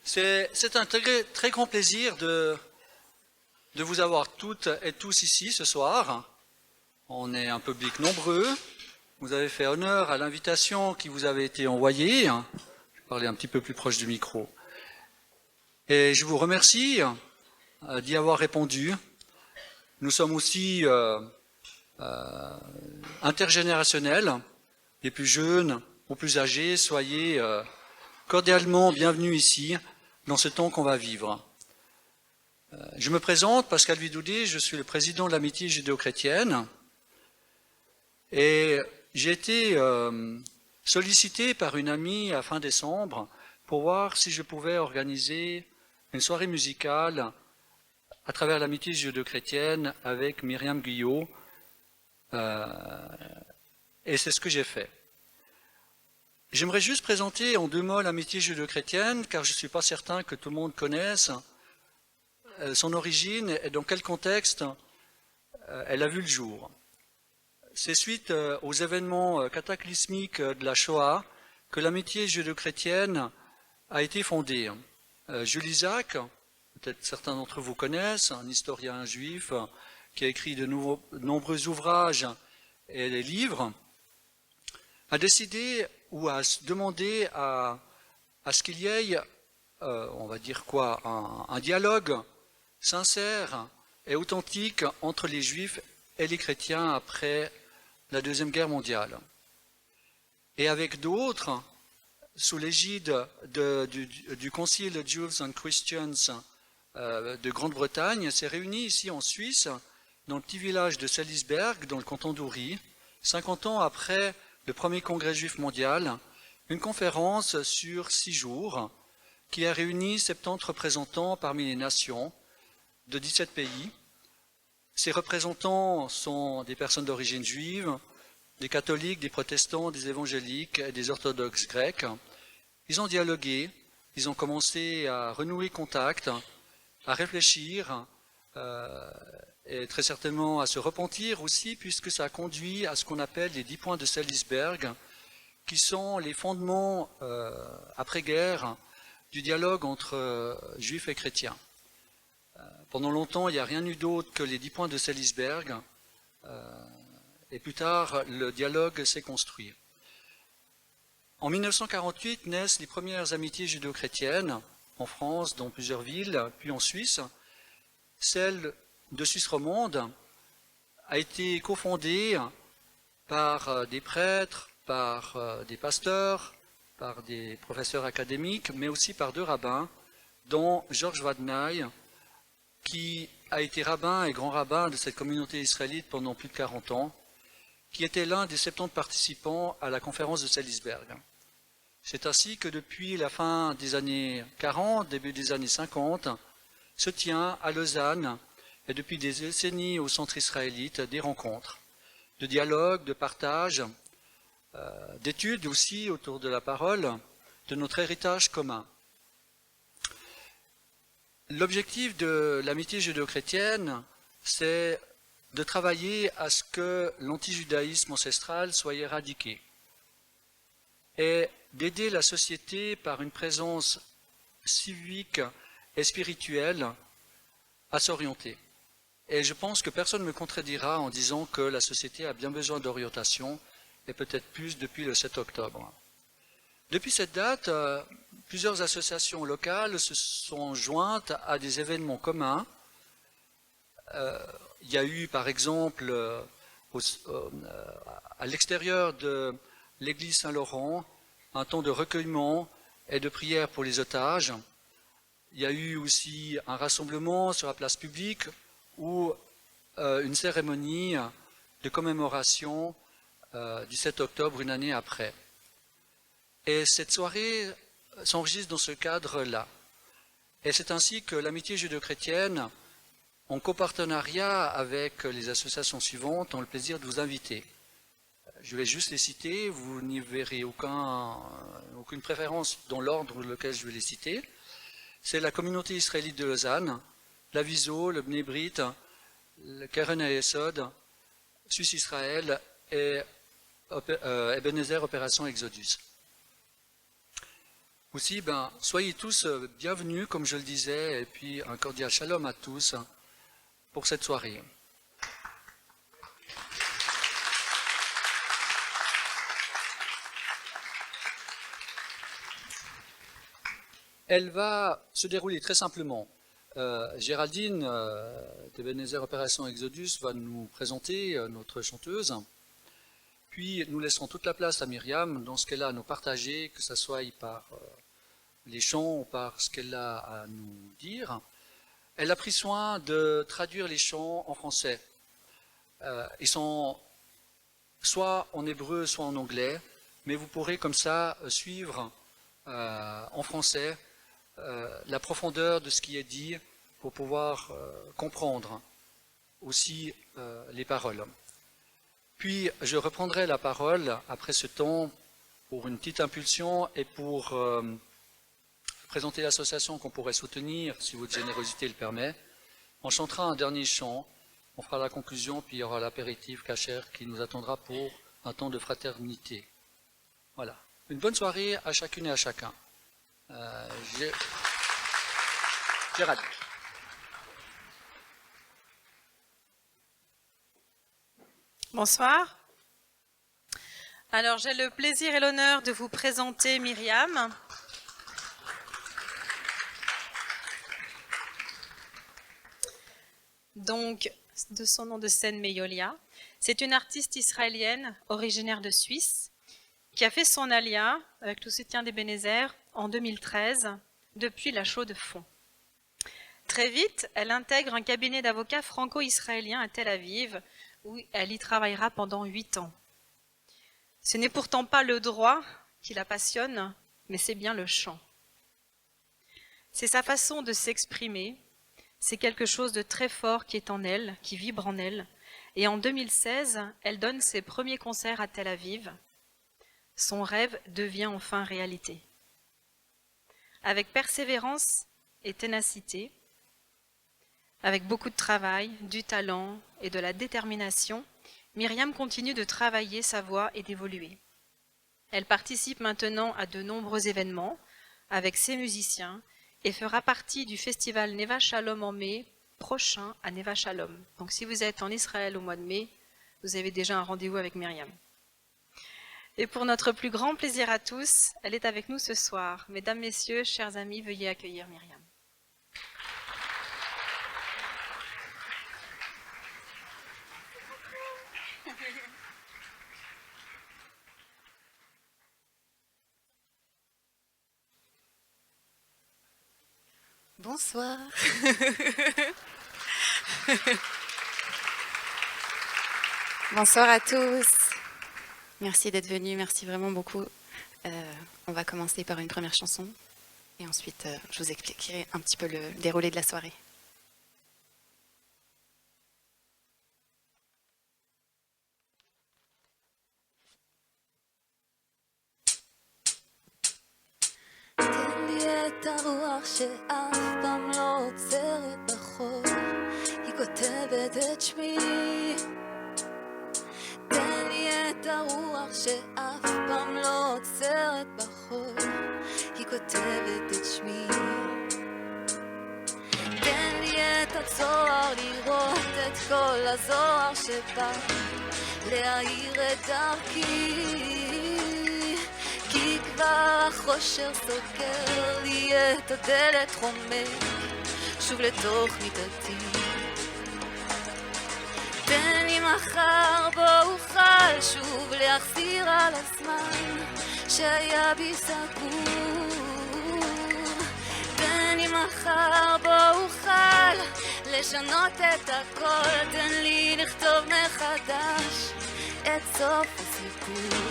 C'est un très grand plaisir de vous avoir toutes et tous ici ce soir. On est un public nombreux. Vous avez fait honneur à l'invitation qui vous avait été envoyée. Je vais parler un petit peu plus proche du micro. Et je vous remercie d'y avoir répondu. Nous sommes aussi intergénérationnels. Les plus jeunes aux plus âgés, soyez cordialement bienvenus ici, dans ce temps qu'on va vivre. Je me présente, Pascal Vidoudé, je suis le président de l'Amitié judéo-chrétienne et j'ai été sollicité par une amie à fin décembre pour voir si je pouvais organiser une soirée musicale à travers l'Amitié judéo-chrétienne avec Myriam Guyot, et c'est ce que j'ai fait. J'aimerais juste présenter en 2 mots l'Amitié judéo-chrétienne, car je ne suis pas certain que tout le monde connaisse son origine et dans quel contexte elle a vu le jour. C'est suite aux événements cataclysmiques de la Shoah que l'Amitié judéo-chrétienne a été fondée. Jules Isaac, peut-être certains d'entre vous connaissent, un historien juif qui a écrit de nombreux ouvrages et des livres, a décidé ou à se demander à ce qu'il y ait, on va dire quoi, un dialogue sincère et authentique entre les Juifs et les chrétiens après la Deuxième Guerre mondiale. Et avec d'autres, sous l'égide du Concile Jews and Christians de Grande-Bretagne, s'est réuni ici en Suisse, dans le petit village de Salisberg, dans le canton d'Uri, 50 ans après le premier congrès juif mondial, une conférence sur 6 jours qui a réuni 70 représentants parmi les nations de 17 pays. Ces représentants sont des personnes d'origine juive, des catholiques, des protestants, des évangéliques et des orthodoxes grecs. Ils ont dialogué, ils ont commencé à renouer contact, à réfléchir, et très certainement à se repentir aussi, puisque ça a conduit à ce qu'on appelle les 10 points de Salisberg, qui sont les fondements après-guerre du dialogue entre juifs et chrétiens. Pendant longtemps, il n'y a rien eu d'autre que les 10 points de Salisberg, et plus tard, le dialogue s'est construit. En 1948 naissent les premières amitiés judéo-chrétiennes en France, dans plusieurs villes, puis en Suisse. Celle de Suisse romande a été cofondée par des prêtres, par des pasteurs, par des professeurs académiques, mais aussi par 2 rabbins, dont Georges Vadnaï, qui a été rabbin et grand rabbin de cette communauté israélite pendant plus de 40 ans, qui était l'un des 70 participants à la conférence de Salisberg. C'est ainsi que depuis la fin des années 40, début des années 50, se tient à Lausanne, et depuis des décennies au centre israélite, des rencontres, de dialogue, de partage, d'études aussi autour de la parole, de notre héritage commun. L'objectif de l'amitié judéo-chrétienne, c'est de travailler à ce que l'antijudaïsme ancestral soit éradiqué et d'aider la société par une présence civique et spirituelle à s'orienter. Et je pense que personne ne me contredira en disant que la société a bien besoin d'orientation, et peut-être plus depuis le 7 octobre. Depuis cette date, plusieurs associations locales se sont jointes à des événements communs. Il y a eu, par exemple, à l'extérieur de l'église Saint-Laurent, un temps de recueillement et de prière pour les otages. Il y a eu aussi un rassemblement sur la place publique ou une cérémonie de commémoration du 7 octobre, une année après. Et cette soirée s'enregistre dans ce cadre-là. Et c'est ainsi que l'amitié judéo-chrétienne, en copartenariat avec les associations suivantes, ont le plaisir de vous inviter. Je vais juste les citer, vous n'y verrez aucune préférence dans l'ordre dans lequel je vais les citer. C'est la communauté israélite de Lausanne, l'Aviso, le Bnei Brit, le Keren HaYesod, Suisse Israël et Ebenezer Opération Exodus. Aussi, soyez tous bienvenus, comme je le disais, et puis un cordial shalom à tous pour cette soirée. Elle va se dérouler très simplement. Géraldine d'Ebenezer Opération Exodus va nous présenter notre chanteuse. Puis nous laisserons toute la place à Myriam dans ce qu'elle a à nous partager, que ce soit par les chants ou par ce qu'elle a à nous dire. Elle a pris soin de traduire les chants en français. Ils sont soit en hébreu, soit en anglais, mais vous pourrez comme ça suivre en français la profondeur de ce qui est dit pour pouvoir comprendre aussi les paroles. Puis je reprendrai la parole après ce temps pour une petite impulsion et pour présenter l'association qu'on pourrait soutenir si votre générosité le permet. On chantera un dernier chant, on fera la conclusion, puis il y aura l'apéritif kasher qui nous attendra pour un temps de fraternité. Voilà. Une bonne soirée à chacune et à chacun. Gérald. Bonsoir. Alors, j'ai le plaisir et l'honneur de vous présenter Myriam. Donc, de son nom de scène Meyolia. C'est une artiste israélienne originaire de Suisse qui a fait son alia avec le soutien d'Ebenezer en 2013 depuis la Chaux de Fonds. Très vite, elle intègre un cabinet d'avocats franco-israélien à Tel Aviv où elle y travaillera pendant 8 ans. Ce n'est pourtant pas le droit qui la passionne, mais c'est bien le chant. C'est sa façon de s'exprimer, c'est quelque chose de très fort qui est en elle, qui vibre en elle. Et en 2016, elle donne ses premiers concerts à Tel Aviv. Son rêve devient enfin réalité. Avec persévérance et ténacité, avec beaucoup de travail, du talent et de la détermination, Myriam continue de travailler sa voix et d'évoluer. Elle participe maintenant à de nombreux événements avec ses musiciens et fera partie du festival Neva Shalom en mai prochain à Neva Shalom. Donc si vous êtes en Israël au mois de mai, vous avez déjà un rendez-vous avec Myriam. Et pour notre plus grand plaisir à tous, elle est avec nous ce soir. Mesdames, Messieurs, chers amis, veuillez accueillir Myriam. Bonsoir. Bonsoir à tous. Merci d'être venus, merci vraiment beaucoup. On va commencer par une première chanson et ensuite je vous expliquerai un petit peu le déroulé de la soirée. הרוח שאף פעם לא עוצרת בחול, היא כותבת את שמי. תן לי את הרוח שאף פעם לא עוצרת בחול, היא כותבת את שמי. תן לי את הצוהר לראות את כל הזוהר שבא להאיר את דרכי, כי כבר החושר סוגר לי את הדלת, חומק שוב לתוך מיטתי. תן לי מחר בו אוכל שוב להחזיר על הזמן שהיה בי סגור. תן לי מחר בו אוכל לשנות את הכל, תן לי לכתוב מחדש את סוף הסיפור.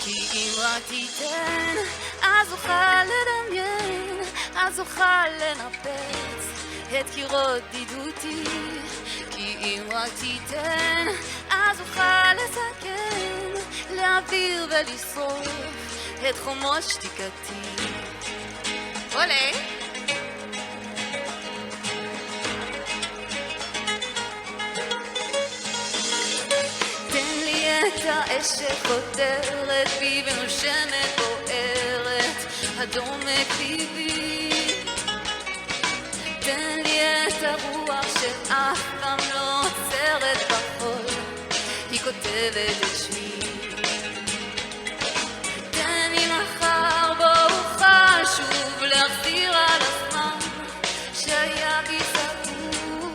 כי אם רק תיתן, אז אוכל לדמיין, אז אוכל לנפץ את קירות בדידותי. כי אם רק תיתן, אז אוכל לסכן, להעביר ולשרוף את חומות שתיקתי. עולה! את האש שחותרת בי ונושמת בוערת, הדומק ליבי. תן לי את הרוח שאף פעם לא עוצרת בחול, היא כותבת את שמי. תן לי מחר בו אוכל שוב להחזיר על הזמן שהיה בי סגור.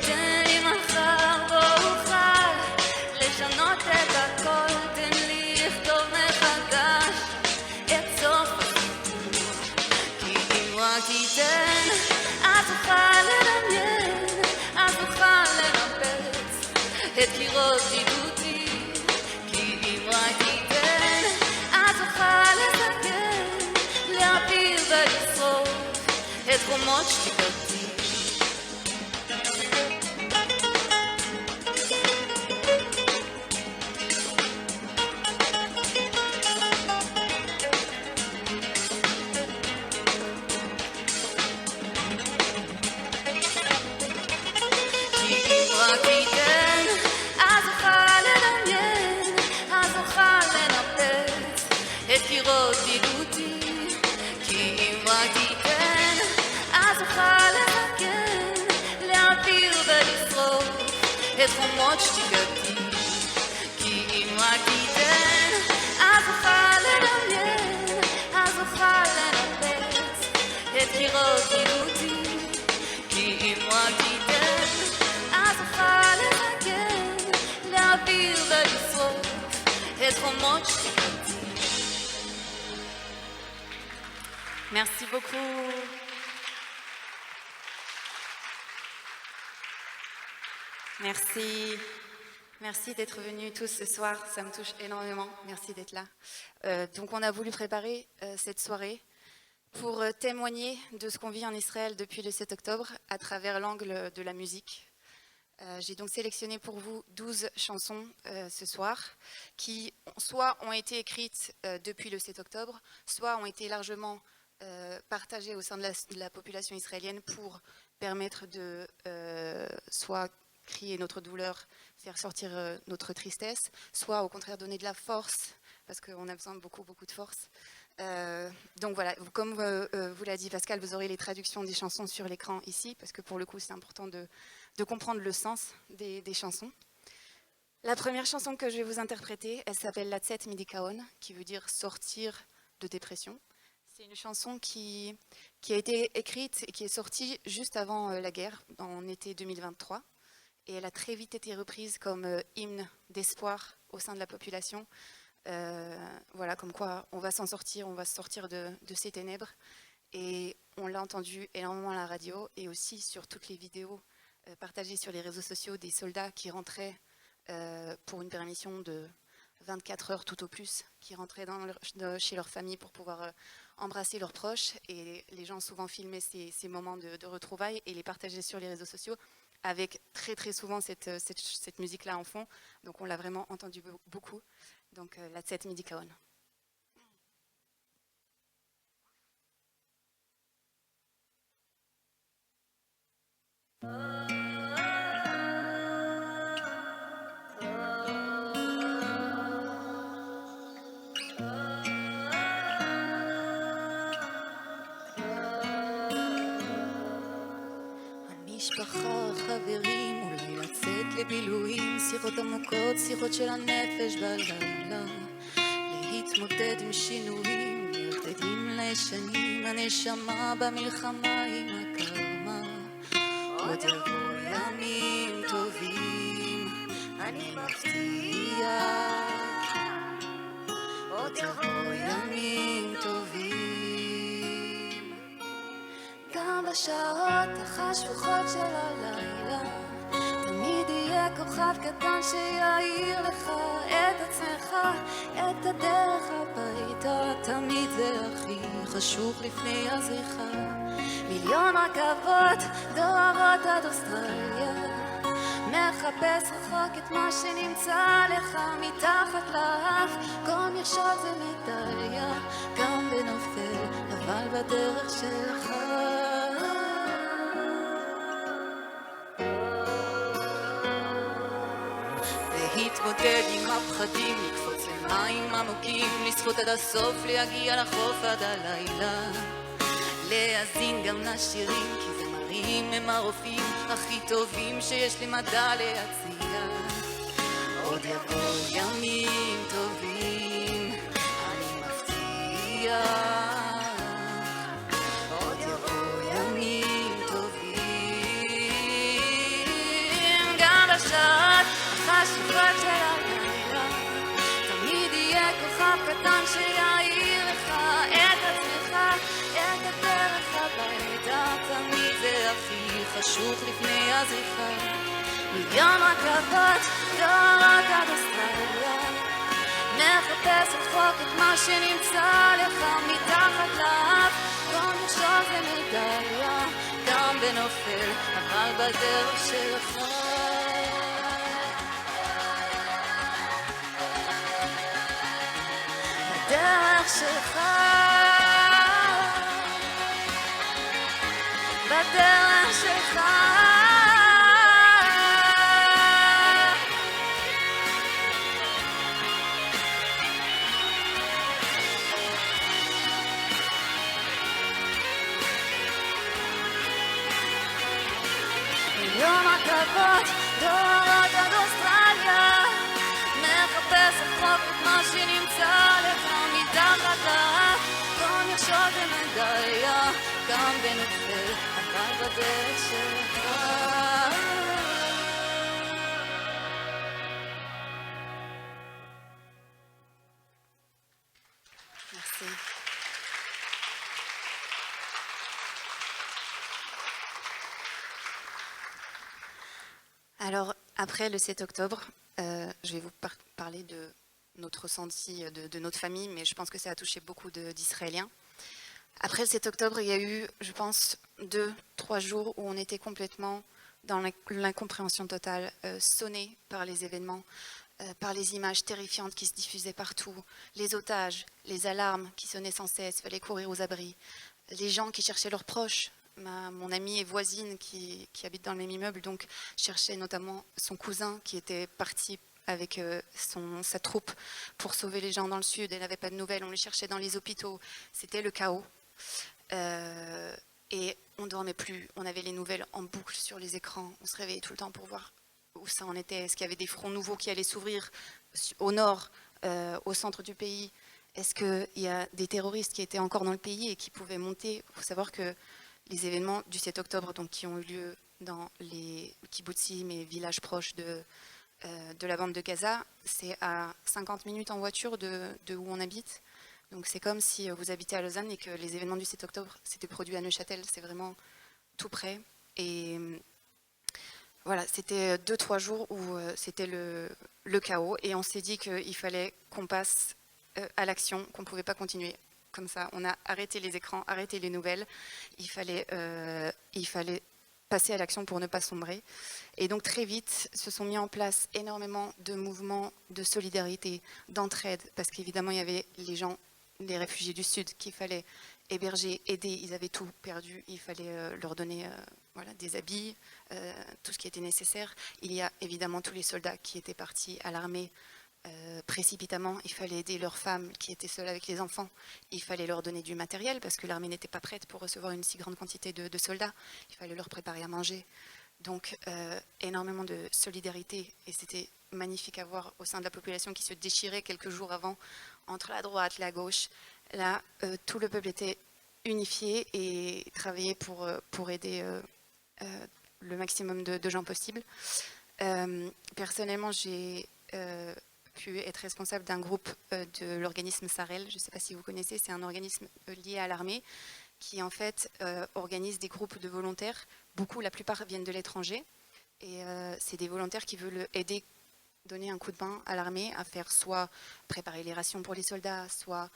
תן לי מחר בו אוכל לשנות את הכל, תן לי לכתוב מחדש את סוף הסיפור. כי אם רק תיתן אז אוכל לדמיין, אז אוכל לנפץ את קירות בדידותי. כי אם רק תיתן אז אוכל לסגן, להעביר ולשרוף את חומות שתיקתי. קירות בדידותי. כי אם רק תיתן אז אוכל לסגן, להעביר ולשרוף את חומות שתיקתי. כי אם רק תיתן אז אוכל לדמיין, אז אוכל לנפץ את קירות בדידותי. כי אם רק תיתן אז אוכל לסגן, להעביר ולשרוף את חומות שתיקתי. Merci beaucoup. Merci. Merci d'être venus tous ce soir, ça me touche énormément. Merci d'être là. Donc on a voulu préparer cette soirée pour témoigner de ce qu'on vit en Israël depuis le 7 octobre à travers l'angle de la musique. J'ai donc sélectionné pour vous 12 chansons ce soir qui soit ont été écrites depuis le 7 octobre, soit ont été largement partagées au sein de la population israélienne pour permettre de soit crier notre douleur, faire sortir notre tristesse, soit au contraire donner de la force, parce qu'on a besoin de beaucoup de force. Donc voilà, comme vous l'a dit Pascal, vous aurez les traductions des chansons sur l'écran ici, parce que pour le coup c'est important de comprendre le sens des chansons. La première chanson que je vais vous interpréter, elle s'appelle Latzet Midikaon, qui veut dire sortir de dépression. C'est une chanson qui a été écrite et qui est sortie juste avant la guerre, en été 2023. Et elle a très vite été reprise comme hymne d'espoir au sein de la population. Voilà, comme quoi on va s'en sortir, on va sortir de ces ténèbres. Et on l'a entendu énormément à la radio et aussi sur toutes les vidéos partagées sur les réseaux sociaux des soldats qui rentraient pour une permission de 24 heures tout au plus, qui rentraient chez leur famille pour pouvoir embrasser leurs proches. Et les gens souvent filmaient ces moments de retrouvailles et les partageaient sur les réseaux sociaux avec très souvent cette musique-là en fond. Donc on l'a vraiment entendu beaucoup. Donc Latzet Midikaon. המשפחה, חברים, אולי לצאת לבילויים, שיחות עמוקות, שיחות של הנפש בלילה, להתמודד עם שינויים, ילדים לישנים, הנשמה במלחמה עם הקרמה. עוד יבוא ימים טובים, אני מבטיח, עוד יבוא ימים טובים. גם בשעות החשוכות של הלילה תמיד יהיה כוכב קטן שיעיר לך את עצמך, את הדרך הביתה. תמיד זה הכי חשוך לפני הזריחה. מיליון רכבות דוהרות עד אוסטרליה, מחפש רחוק את מה שנמצא לך מתחת לאף. כל מכשול זה מדליה, גם בנופל אבל בדרך שלך. להתמודד עם הפחדים, לקפוץ למעלה מים עמוקים, לשחות עד הסוף, להגיע לחוף עד הלילה. להאזין גם לשירים, כי זמרים הם הרופאים הכי טובים שיש לי מדע להציע. עוד יבוא ימים טובים, אני מבטיח. עוד יבוא ימים טובים, גם בשעת החשוכות של הלילה תמיד יהיה כוכב קטן שיעיר לך את עצמך, את הדרך הביתה. תמיד זה הכי חשוך לפני הזריחה. מיליון רכבות דוהרות עד אוסטרליה, מחפש רחוק את מה שנמצא לך מתחת לאף. גם נחשוב למדליה, גם בנופל, אבל בדרך שלך. בדרך שלך, בדרך שלך. מיליון רכבות דוהרות עד אוסטרליה, מחפש רחוק את מה שנמצא לך מתחת לאף. גם יחשוב במדליה, גם בנופל, אבל בדרך שלך. Merci. Alors, après le 7 octobre, je vais vous parler de notre ressenti, de notre famille, mais je pense que ça a touché beaucoup d'Israéliens. Après le 7 octobre, il y a eu, je pense, 2-3 jours où on était complètement dans l'incompréhension totale, sonnés par les événements, par les images terrifiantes qui se diffusaient partout, les otages, les alarmes qui sonnaient sans cesse, il fallait courir aux abris, les gens qui cherchaient leurs proches. Mon amie et voisine qui habite dans le même immeuble, donc cherchait notamment son cousin qui était parti avec sa troupe pour sauver les gens dans le sud. Elle n'avait pas de nouvelles, on les cherchait dans les hôpitaux. C'était le chaos. Et on ne dormait plus, on avait les nouvelles en boucle sur les écrans. On se réveillait tout le temps pour voir où ça en était. Est-ce qu'il y avait des fronts nouveaux qui allaient s'ouvrir au nord, au centre du pays? Est-ce qu'il y a des terroristes qui étaient encore dans le pays et qui pouvaient monter? Il faut savoir que les événements du 7 octobre, donc, qui ont eu lieu dans les kibbutzim et villages proches de la bande de Gaza, c'est à 50 minutes en voiture de où on habite. Donc c'est comme si vous habitez à Lausanne et que les événements du 7 octobre s'étaient produits à Neuchâtel. C'est vraiment tout près. Et voilà, c'était 2-3 jours où c'était le chaos. Et on s'est dit qu'il fallait qu'on passe à l'action, qu'on ne pouvait pas continuer comme ça. On a arrêté les écrans, arrêté les nouvelles. Il fallait passer à l'action pour ne pas sombrer. Et donc très vite se sont mis en place énormément de mouvements de solidarité, d'entraide, parce qu'évidemment il y avait les réfugiés du Sud qu'il fallait héberger, aider. Ils avaient tout perdu, il fallait leur donner des habits, tout ce qui était nécessaire. Il y a évidemment tous les soldats qui étaient partis à l'armée précipitamment. Il fallait aider leurs femmes qui étaient seules avec les enfants. Il fallait leur donner du matériel parce que l'armée n'était pas prête pour recevoir une si grande quantité de soldats. Il fallait leur préparer à manger. Donc énormément de solidarité, et c'était magnifique à voir au sein de la population qui se déchirait quelques jours avant entre la droite, la gauche. Là, tout le peuple était unifié et travaillait pour aider le maximum de gens possible. Personnellement, j'ai pu être responsable d'un groupe de l'organisme Sarel. Je ne sais pas si vous connaissez, c'est un organisme lié à l'armée qui en fait organise des groupes de volontaires. La plupart viennent de l'étranger, et c'est des volontaires qui veulent aider, donner un coup de main à l'armée à faire soit préparer les rations pour les soldats, soit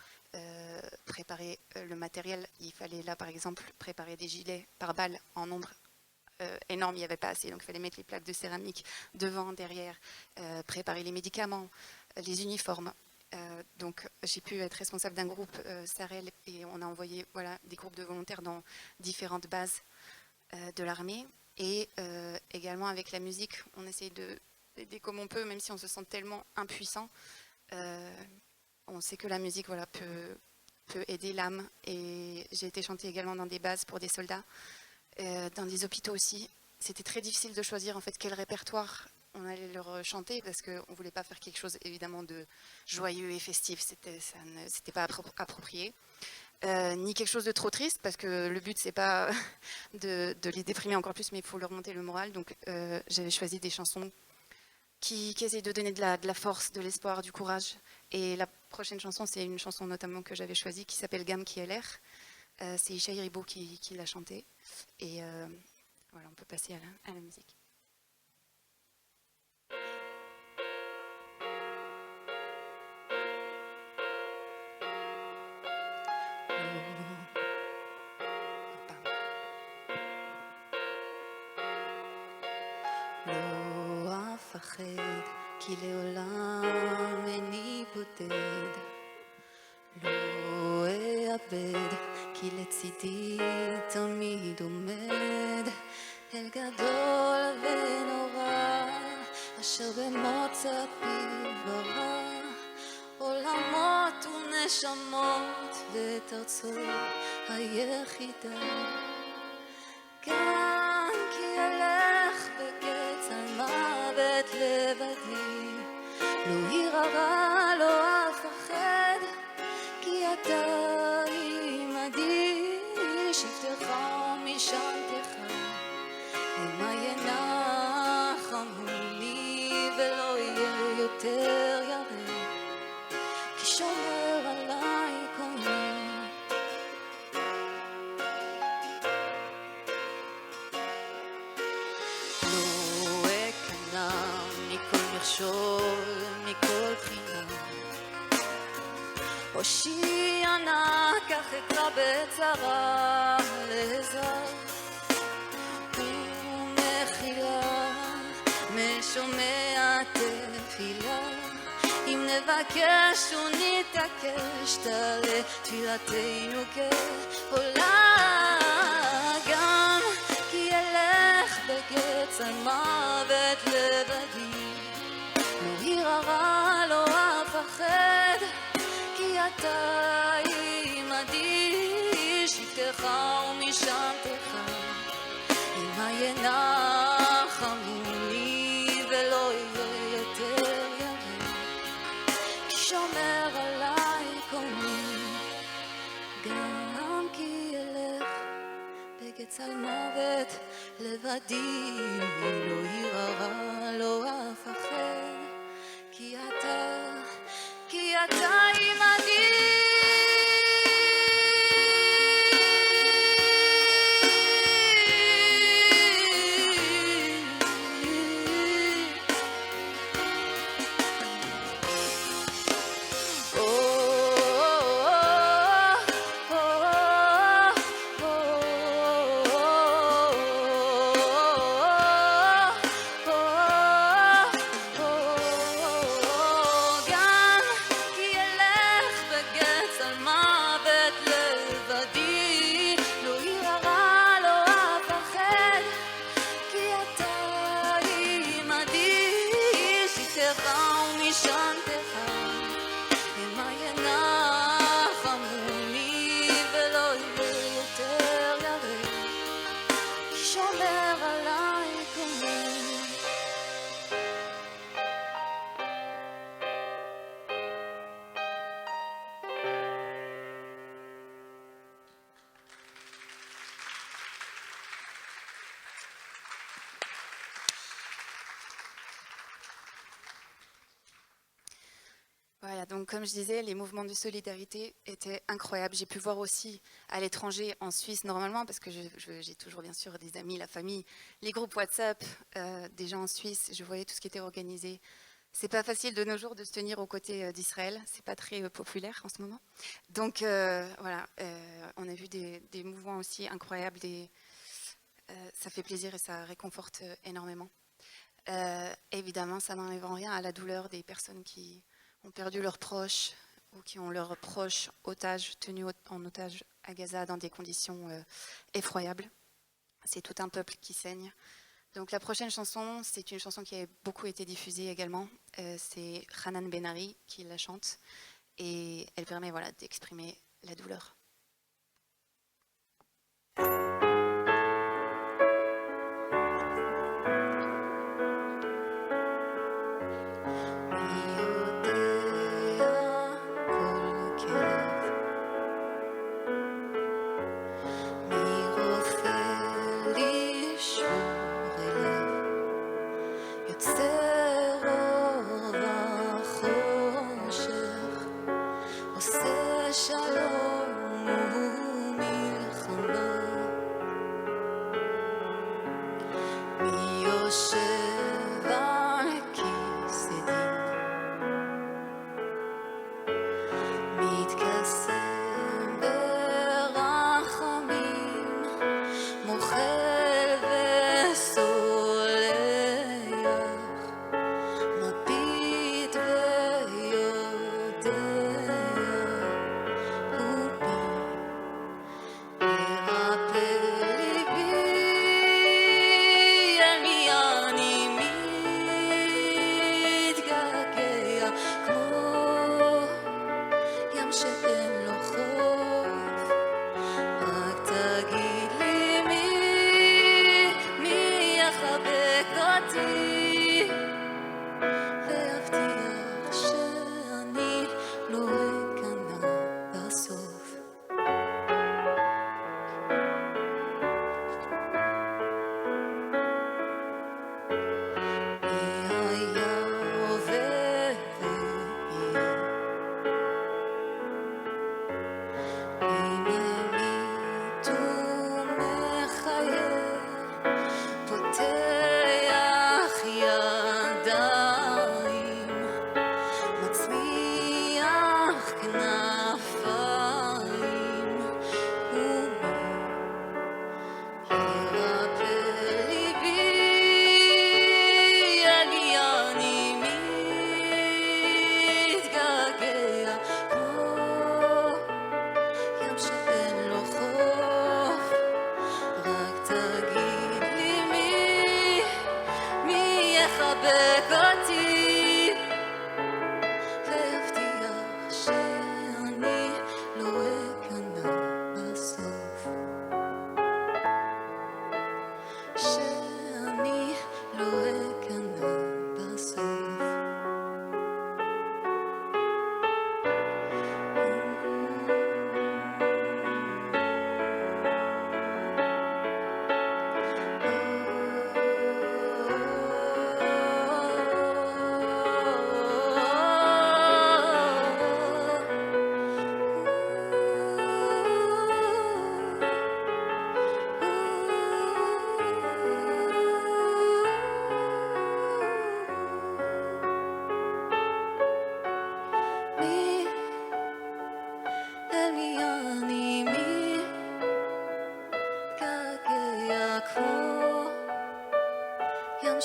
préparer le matériel. Il fallait là par exemple préparer des gilets pare-balles en nombre énorme, il n'y avait pas assez, donc il fallait mettre les plaques de céramique devant, derrière, préparer les médicaments, les uniformes. Donc j'ai pu être responsable d'un groupe Sarel, et on a envoyé des groupes de volontaires dans différentes bases de l'armée. Et également avec la musique, on essaye d'aider comme on peut, même si on se sent tellement impuissant. on sait que la musique voilà, peut aider l'âme. Et j'ai été chanter également dans des bases pour des soldats, dans des hôpitaux aussi. C'était très difficile de choisir en fait quel répertoire on allait leur chanter parce qu'on ne voulait pas faire quelque chose évidemment de joyeux et festif, c'était pas approprié. Ni quelque chose de trop triste parce que le but c'est pas de les déprimer encore plus mais il faut leur monter le moral, donc j'avais choisi des chansons qui essayent de donner de la force, de l'espoir, du courage. Et la prochaine chanson c'est une chanson notamment que j'avais choisie qui s'appelle Gam qui est l'air. C'est Ishaï Ribot qui l'a chantée et voilà, on peut passer à la musique. לא אפחד, כי לעולם איני בודד. לא אאבד, כי לצידי תמיד עומד. אל גדול ונורא, אשר במוצא פיו ברא. עולמות ונשמות ואת ארצו היחידה. גם כי אלך בקץ על מוות לבדי, לא ירא לא אפחד, כי אתה עמדי, שבטך ומשענתך המה ינחמו לי, ולא יהיה יותר ירא, כי שומר עליי קולו. מכל בחינה הושיע נא קח אקרא בצרה לעזר ומחילה משומע תפילה אם נבקש ונתעקש תעלה תפילתנו כעולה גם כי אלך בקץ על מוות לבדי לא ירא לא אפחד כי אתה עמדי שבטך ומשענתך המה ינחמו לי ולא יהיה יותר ירא כי שומר עליי קולו גם כי אלך בקץ על מוות לבדי לא ירא לא אפחד כי אתה עמדי Voilà, donc comme je disais, les mouvements de solidarité étaient incroyables. J'ai pu voir aussi à l'étranger, en Suisse normalement, parce que j'ai toujours bien sûr des amis, la famille, les groupes WhatsApp, des gens en Suisse, je voyais tout ce qui était organisé. C'est pas facile de nos jours de se tenir aux côtés d'Israël, c'est pas très populaire en ce moment. Donc voilà, on a vu des mouvements aussi incroyables, ça fait plaisir et ça réconforte énormément. Évidemment, ça n'enlève en rien à la douleur des personnes qui ont perdu leurs proches ou qui ont leurs proches otages, tenus en otage à Gaza dans des conditions effroyables. C'est tout un peuple qui saigne. Donc la prochaine chanson, c'est une chanson qui a beaucoup été diffusée également. C'est Hanan Ben-Ari qui la chante. et elle permet voilà, d'exprimer la douleur.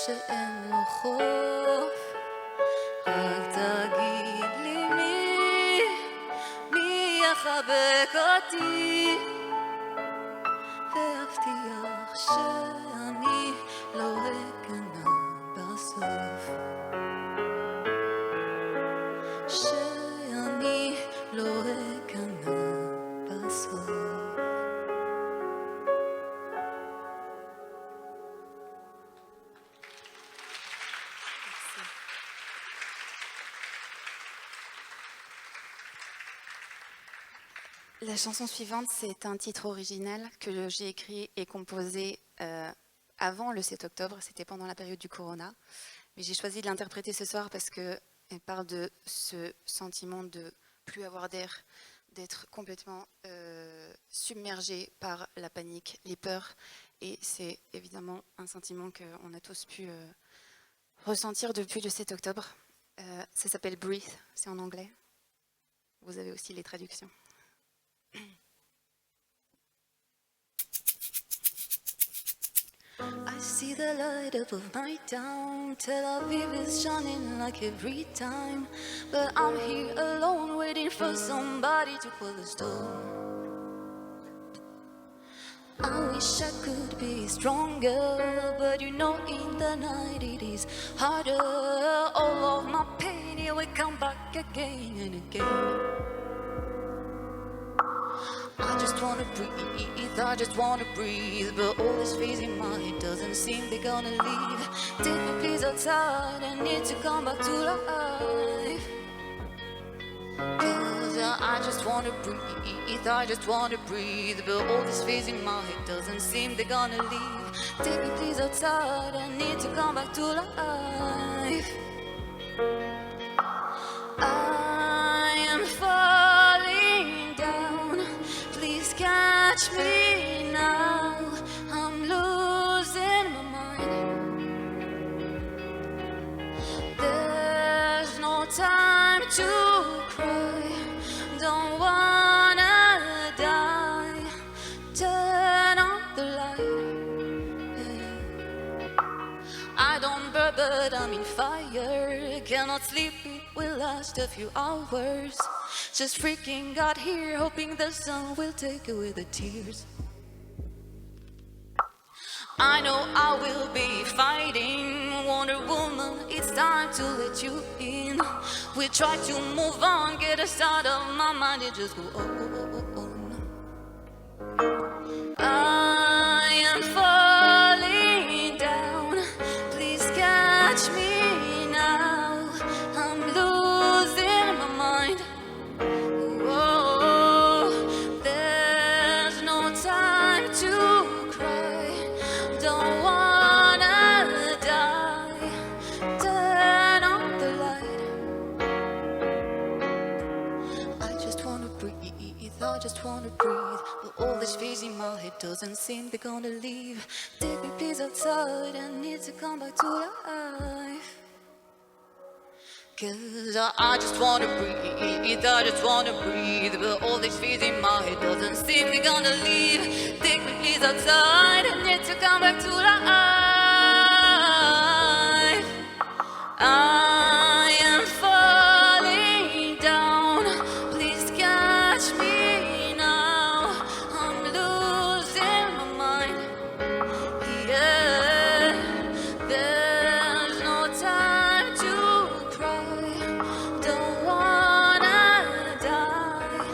שאין לו חוף, רק תגיד לי מי יחבק אותי והבטיח שאני לא אכנע בסוף, שאני לא אכנע בסוף. La chanson suivante, c'est un titre original que j'ai écrit et composé avant le 7 octobre, c'était pendant la période du Corona. Mais j'ai choisi de l'interpréter ce soir parce qu'elle parle de ce sentiment de plus avoir d'air, d'être complètement submergé par la panique, les peurs. Et c'est évidemment un sentiment qu'on a tous pu ressentir depuis le 7 octobre. Ça s'appelle Breathe, c'est en anglais. Vous avez aussi les traductions. I see the light above my town, Tel Aviv is shining like every time, but I'm here alone waiting for somebody to pull the storm. I wish I could be stronger, but you know in the night it is harder. All of my pain, it here we come back again and again. I just wanna breathe, I just wanna breathe, but all this fears in my head doesn't seem they're gonna leave. Take me please outside, I need to come back to life. Cause I just wanna breathe, I just wanna breathe, but all this fears in my head doesn't seem they're gonna leave. Take me please outside, I need to come back to life. I am falling down, please catch me now. I'm losing my mind. There's no time to cry, don't wanna die. Turn on the light. I don't burn but I'm in fire. Cannot sleep, it will last a few hours. Just freaking out here, hoping the sun will take away the tears. I know I will be fighting, Wonder Woman, it's time to let you in. We try to move on, get us out of my mind, it just go on. I am falling down, please catch me now. I'm losing my mind. Oh, there's no time to cry, don't wanna die. Turn on the light. I just wanna breathe, I just wanna breathe, but all this fears in my head doesn't seem they're gonna leave. Take me please outside, I need to come back to life. Cause I just wanna breathe, I just wanna breathe, but all these fears in my head doesn't seem they're gonna leave. Take me please outside, I need to come back to life. I am falling down, please catch me now. I'm losing my mind. Yeah, there's no time to cry, don't wanna die.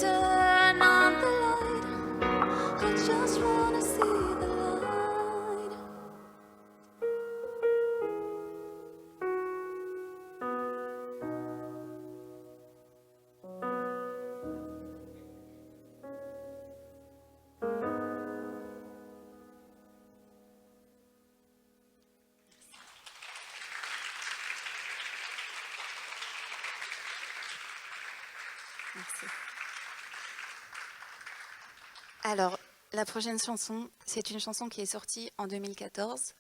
Turn on the light, I just wanna see the light. Merci. Alors, la prochaine chanson, c'est une chanson qui est sortie en 2014.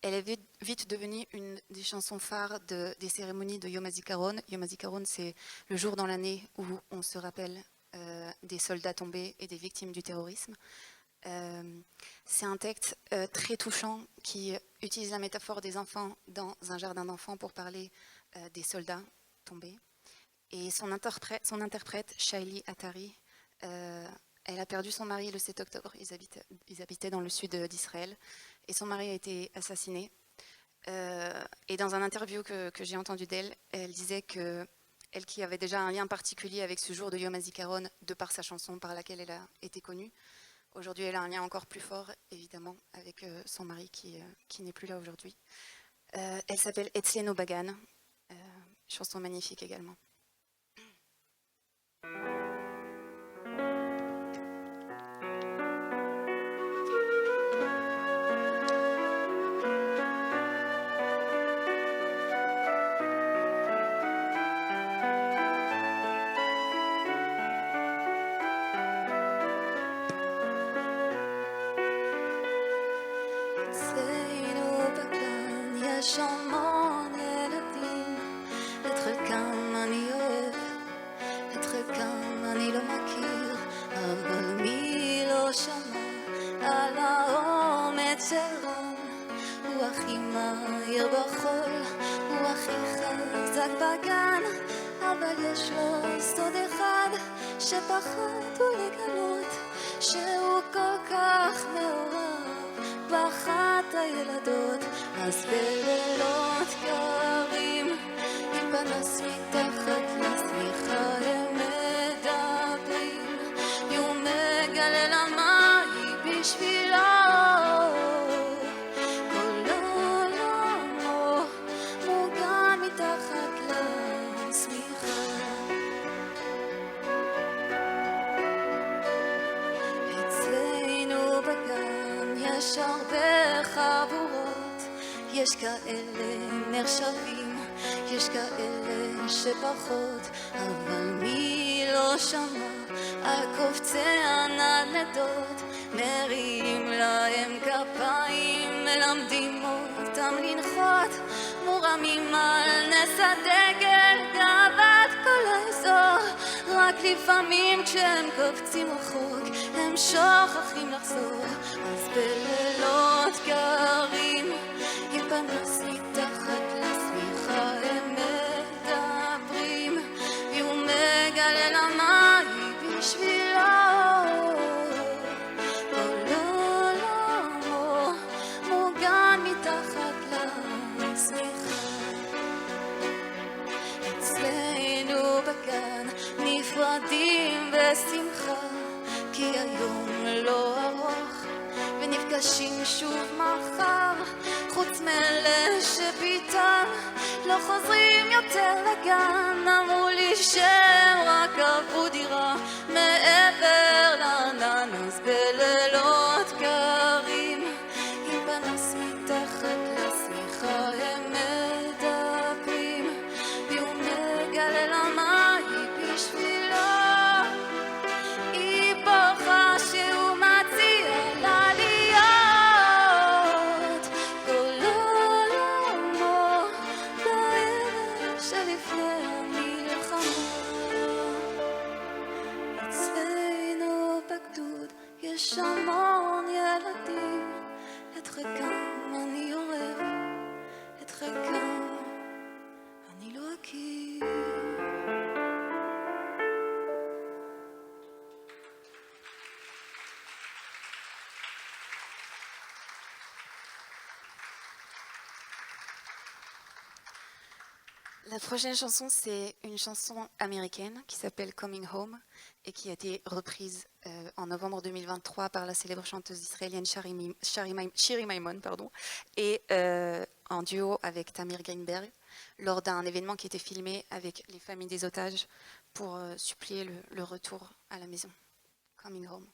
Elle est vite devenue une des chansons phares des cérémonies de Yom HaZikaron. Yom HaZikaron, c'est le jour dans l'année où on se rappelle des soldats tombés et des victimes du terrorisme. C'est un texte très touchant qui utilise la métaphore des enfants dans un jardin d'enfants pour parler des soldats tombés. Et son interprète, Shaili Atari, elle a perdu son mari le 7 octobre. Ils habitaient dans le sud d'Israël et son mari a été assassiné. Et dans un interview que j'ai entendu d'elle, elle disait que elle qui avait déjà un lien particulier avec ce jour de Yom HaZikaron de par sa chanson par laquelle elle a été connue. Aujourd'hui, elle a un lien encore plus fort, évidemment, avec son mari qui n'est plus là aujourd'hui. Elle s'appelle Etzleno Bagan, chanson magnifique également. אצלנו בגן יש המון ילדים, את חלקם אני אוהב, את חלקם אני לא מכיר, אבל מי לא שמע על האומץ של רון? הוא הכי מהיר בחול, הוא הכי חזק בגן, אבל יש לו סוד אחד שפחד הוא לגלות, שהוא כל כך מעורב באחת הילדות. אז בלילות קרים עם פנס מתחת לשמיכה הם מדברים, והוא מגלה למה היא בשבילו. כל עולמו מוגן מתחת לשמיכה. אצלנו בגן יש הרבה חבורות, יש כאלה נחשבים, יש כאלה שפחות, אבל מי לא שמע על קופצי הנדנדות, מרימים להם כפיים, מלמדים אותם לנחות, מורמים על נס הדגל, גאוות כל האזור. רק לפעמים כשהם קופצים רחוק הם שוכחים לחזור, אז בלילות קרים עם פנס מתחת לשמיכה הם מדברים, והוא מגלה למה היא בשבילו. כל עולמו מוגן מתחת לשמיכה. אצלנו בגן נפרדים בשמחה, כי היום לא ארוך ונפגשים שוב מחר, חוץ מאלה שפתאום לא חוזרים יותר לגן. אמרו לי שהם רק עברו דירה מעבר לענן, אז בלילות קרים עם פנס מתחת לשמיכה הם מדברים, והוא מגלה למה היא בשבילו. היא בוכה שהוא מציע לה להיות כל עולמו בערב שלפני המלחמה. אצלנו בגדוד יש המון ילדים, את חלקם אני אוהב, את חלקם אני לא אכיר. La prochaine chanson, c'est une chanson américaine qui s'appelle Coming Home et qui a été reprise en novembre 2023 par la célèbre chanteuse israélienne Shiri Maimon, et en duo avec Tamir Greenberg lors d'un événement qui était filmé avec les familles des otages pour supplier le retour à la maison. Coming Home.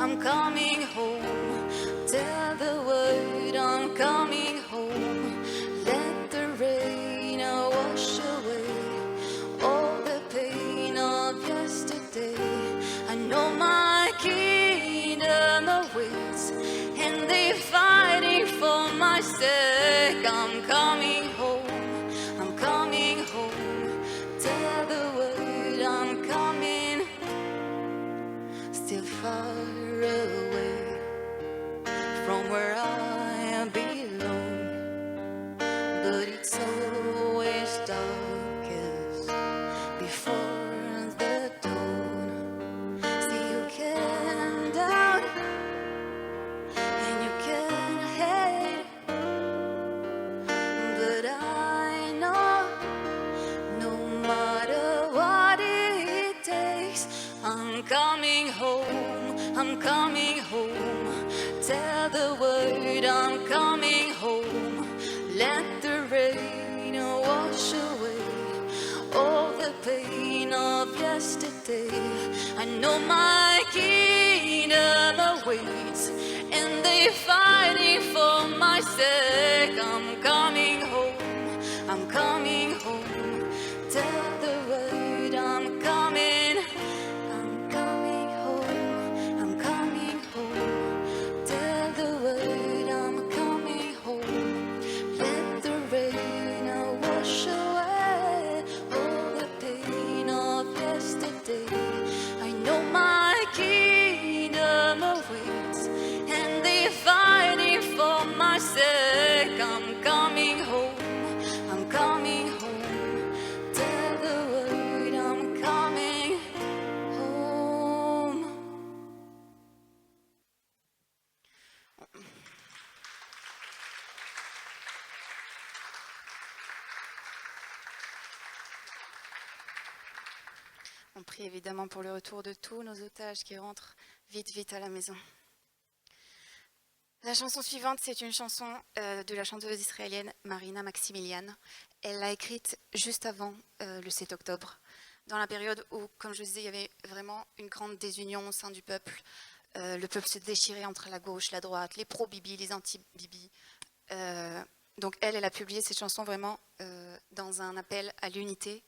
I'm coming home, tell the world I'm coming home. Let the rain wash away all the pain of yesterday. I know my kingdom awaits and they're fighting for my sake. I'm coming home, I'm coming home, tell the world I'm coming. Still far away from where I belong, but it's always darkest before the dawn. See, you can doubt and you can hate, but I know no matter what it takes, I'm coming home, I'm coming home. Tell the world I'm coming home. Let the rain wash away all the pain of yesterday. I know my kingdom awaits and they're fighting for my sake. I'm coming home, On prie évidemment pour le retour de tous nos otages qui rentrent vite à la maison. La chanson suivante, c'est une chanson de la chanteuse israélienne Marina Maximilian. Elle l'a écrite juste avant le 7 octobre, dans la période où, comme je vous disais, il y avait vraiment une grande désunion au sein du peuple. Le peuple se déchirait entre la gauche, la droite, les pro-Bibi, les anti-Bibi. Donc elle a publié cette chanson vraiment dans un appel à l'unité,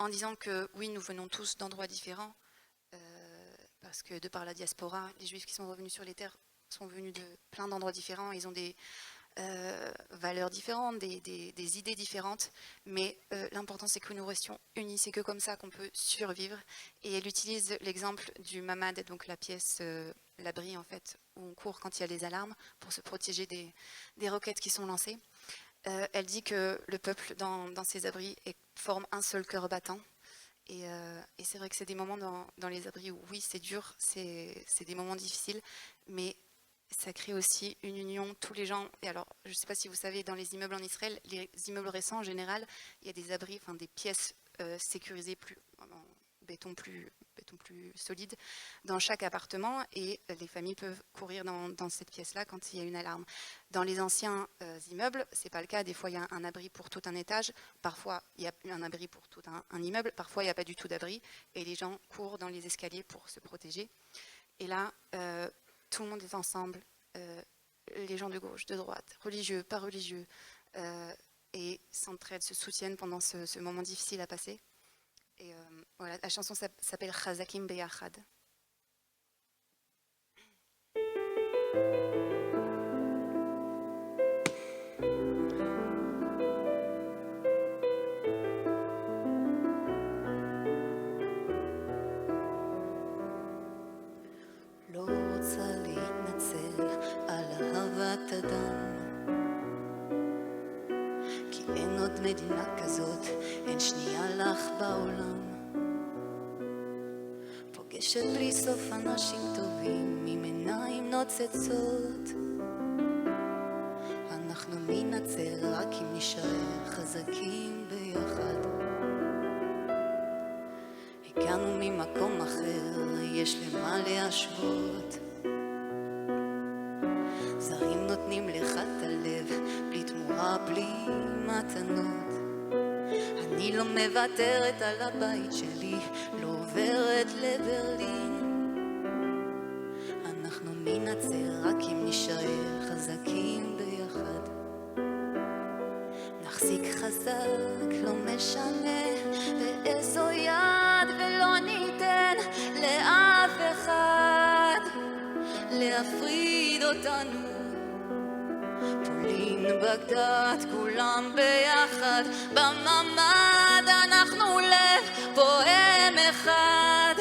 en disant que oui, nous venons tous d'endroits différents, parce que de par la diaspora, les Juifs qui sont revenus sur les terres sont venus de plein d'endroits différents, ils ont des valeurs différentes, des idées différentes, mais l'important c'est que nous restions unis, c'est que comme ça qu'on peut survivre. Et elle utilise l'exemple du mamad, donc la pièce, l'abri en fait, où on court quand il y a les alarmes pour se protéger des roquettes qui sont lancées. Elle dit que le peuple dans ces abris forme un seul cœur battant. Et c'est vrai que c'est des moments dans les abris où oui, c'est dur, c'est des moments difficiles, mais ça crée aussi une union, tous les gens. Et alors, je ne sais pas si vous savez, dans les immeubles en Israël, les immeubles récents en général, il y a des abris, enfin des pièces sécurisées en béton plus solide dans chaque appartement, et les familles peuvent courir dans cette pièce-là quand il y a une alarme. Dans les anciens immeubles, c'est pas le cas. Des fois, il y a un abri pour tout un étage. Parfois, il y a un abri pour tout un immeuble. Parfois, il n'y a pas du tout d'abri, et les gens courent dans les escaliers pour se protéger. Et là, tout le monde est ensemble, les gens de gauche, de droite, religieux, pas religieux, et s'entraident, se soutiennent pendant ce moment difficile à passer. Et voilà, la chanson s'appelle Chazakim Beyachad. לא רוצה להתנצל על אהבת אדם, כי אין עוד מדינה כזאת, אין שנייה לך בעולם. פוגשת בלי סוף אנשים טובים עם עיניים נוצצות. אנחנו ננצל רק אם נשאר חזקים ביחד. הגענו ממקום אחר, יש למה להשוות. זרים נותנים לך את הלב, בלי תמורה, בלי מתנות. אני לא מוותרת על הבית שלי, לא עוברת לברלין. אנחנו ננצל רק אם נשאר חזקים ביחד. נחזיק חזק, לא משנה באיזו יד, ולא ניתן לאף אחד להפריד אותנו. פולין, בגדד, כולם ביחד, בממד אנחנו לב פועם אחד.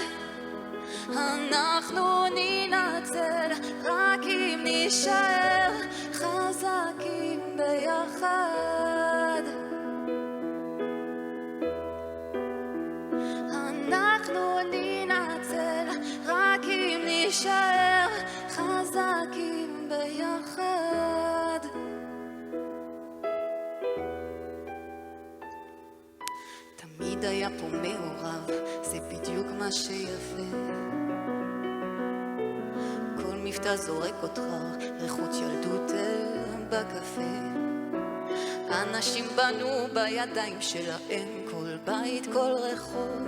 אנחנו ננצל רק אם נשאר חזקים ביחד. אנחנו ננצל רק אם נשאר חזקים ביחד. תמיד היה פה מעורב, זה בדיוק מה שיפה. כל מבטא זורק אותך, ריחות ילדות בקפה. אנשים בנו בידיים שלהם, כל בית, כל רחוב.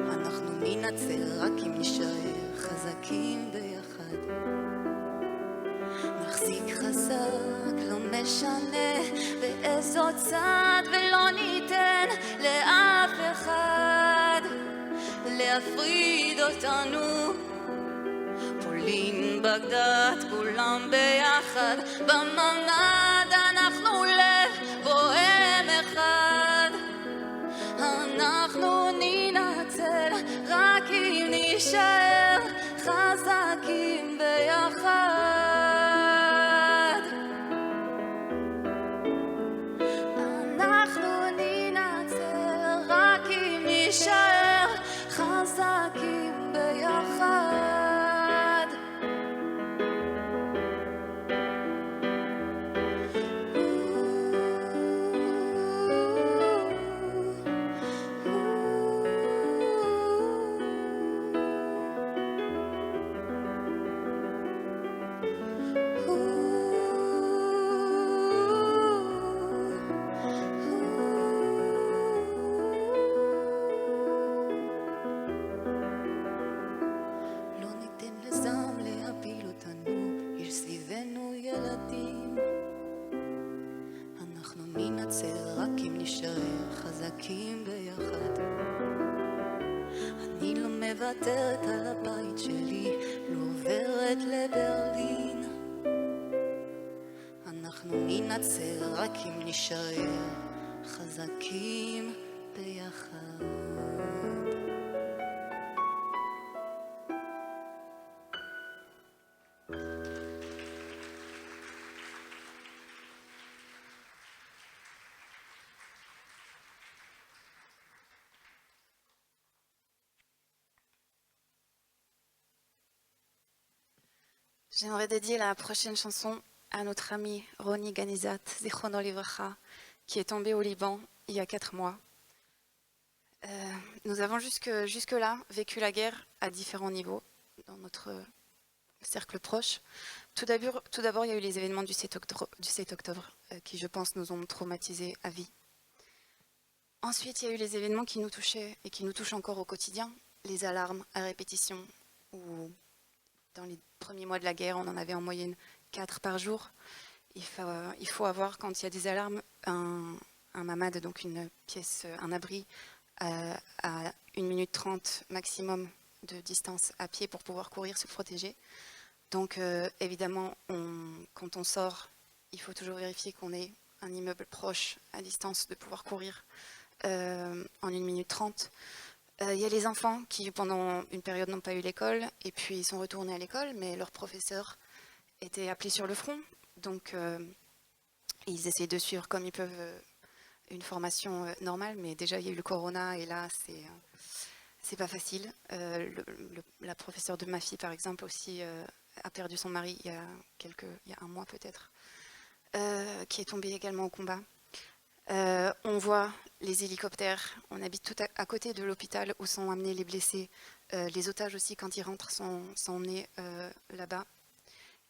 אנחנו ננצל רק אם נשאר חזקים ביחד. נחזיק חזק, לא משנה באיזו צד, ולא ניתן לאף אחד להפריד אותנו. פולין, בגדד, כולם ביחד, בממד אנחנו לב פועם אחד. אנחנו ננצל רק אם נשאר חזקים ביחד. אנחנו ננצל רק אם נשאר חזקים ביחד. ננצח רק אם נשאר חזקים ביחד. אני לא מוותרת על הבית שלי, לא עוברת לברלין. אנחנו ננצח רק אם נשאר חזקים ביחד. J'aimerais dédier la prochaine chanson à notre ami Roni Ganizat, Zichrono Livracha, qui est tombé au Liban il y a 4 mois. Nous avons jusque-là vécu la guerre à différents niveaux dans notre cercle proche. Tout d'abord, il y a eu les événements du 7 octobre qui, je pense, nous ont traumatisés à vie. Ensuite, il y a eu les événements qui nous touchaient et qui nous touchent encore au quotidien, les alarmes à répétition, où dans les premiers mois de la guerre, on en avait en moyenne 4 par jour. Il faut avoir, quand il y a des alarmes, un mamad, donc une pièce, un abri, à 1 minute 30 maximum de distance à pied pour pouvoir courir, se protéger. Donc évidemment, quand on sort, il faut toujours vérifier qu'on ait un immeuble proche, à distance, de pouvoir courir en 1 minute 30. Il y a les enfants qui, pendant une période, n'ont pas eu l'école, et puis ils sont retournés à l'école, mais leurs professeurs étaient appelés sur le front. Donc ils essayent de suivre comme ils peuvent une formation normale, mais déjà il y a eu le corona, et là c'est pas facile. La professeure de ma fille, par exemple, aussi a perdu son mari il y a 1 mois peut-être, qui est tombé également au combat. On voit les hélicoptères, on habite tout à côté de l'hôpital où sont amenés les blessés. Les otages aussi, quand ils rentrent, sont emmenés là-bas.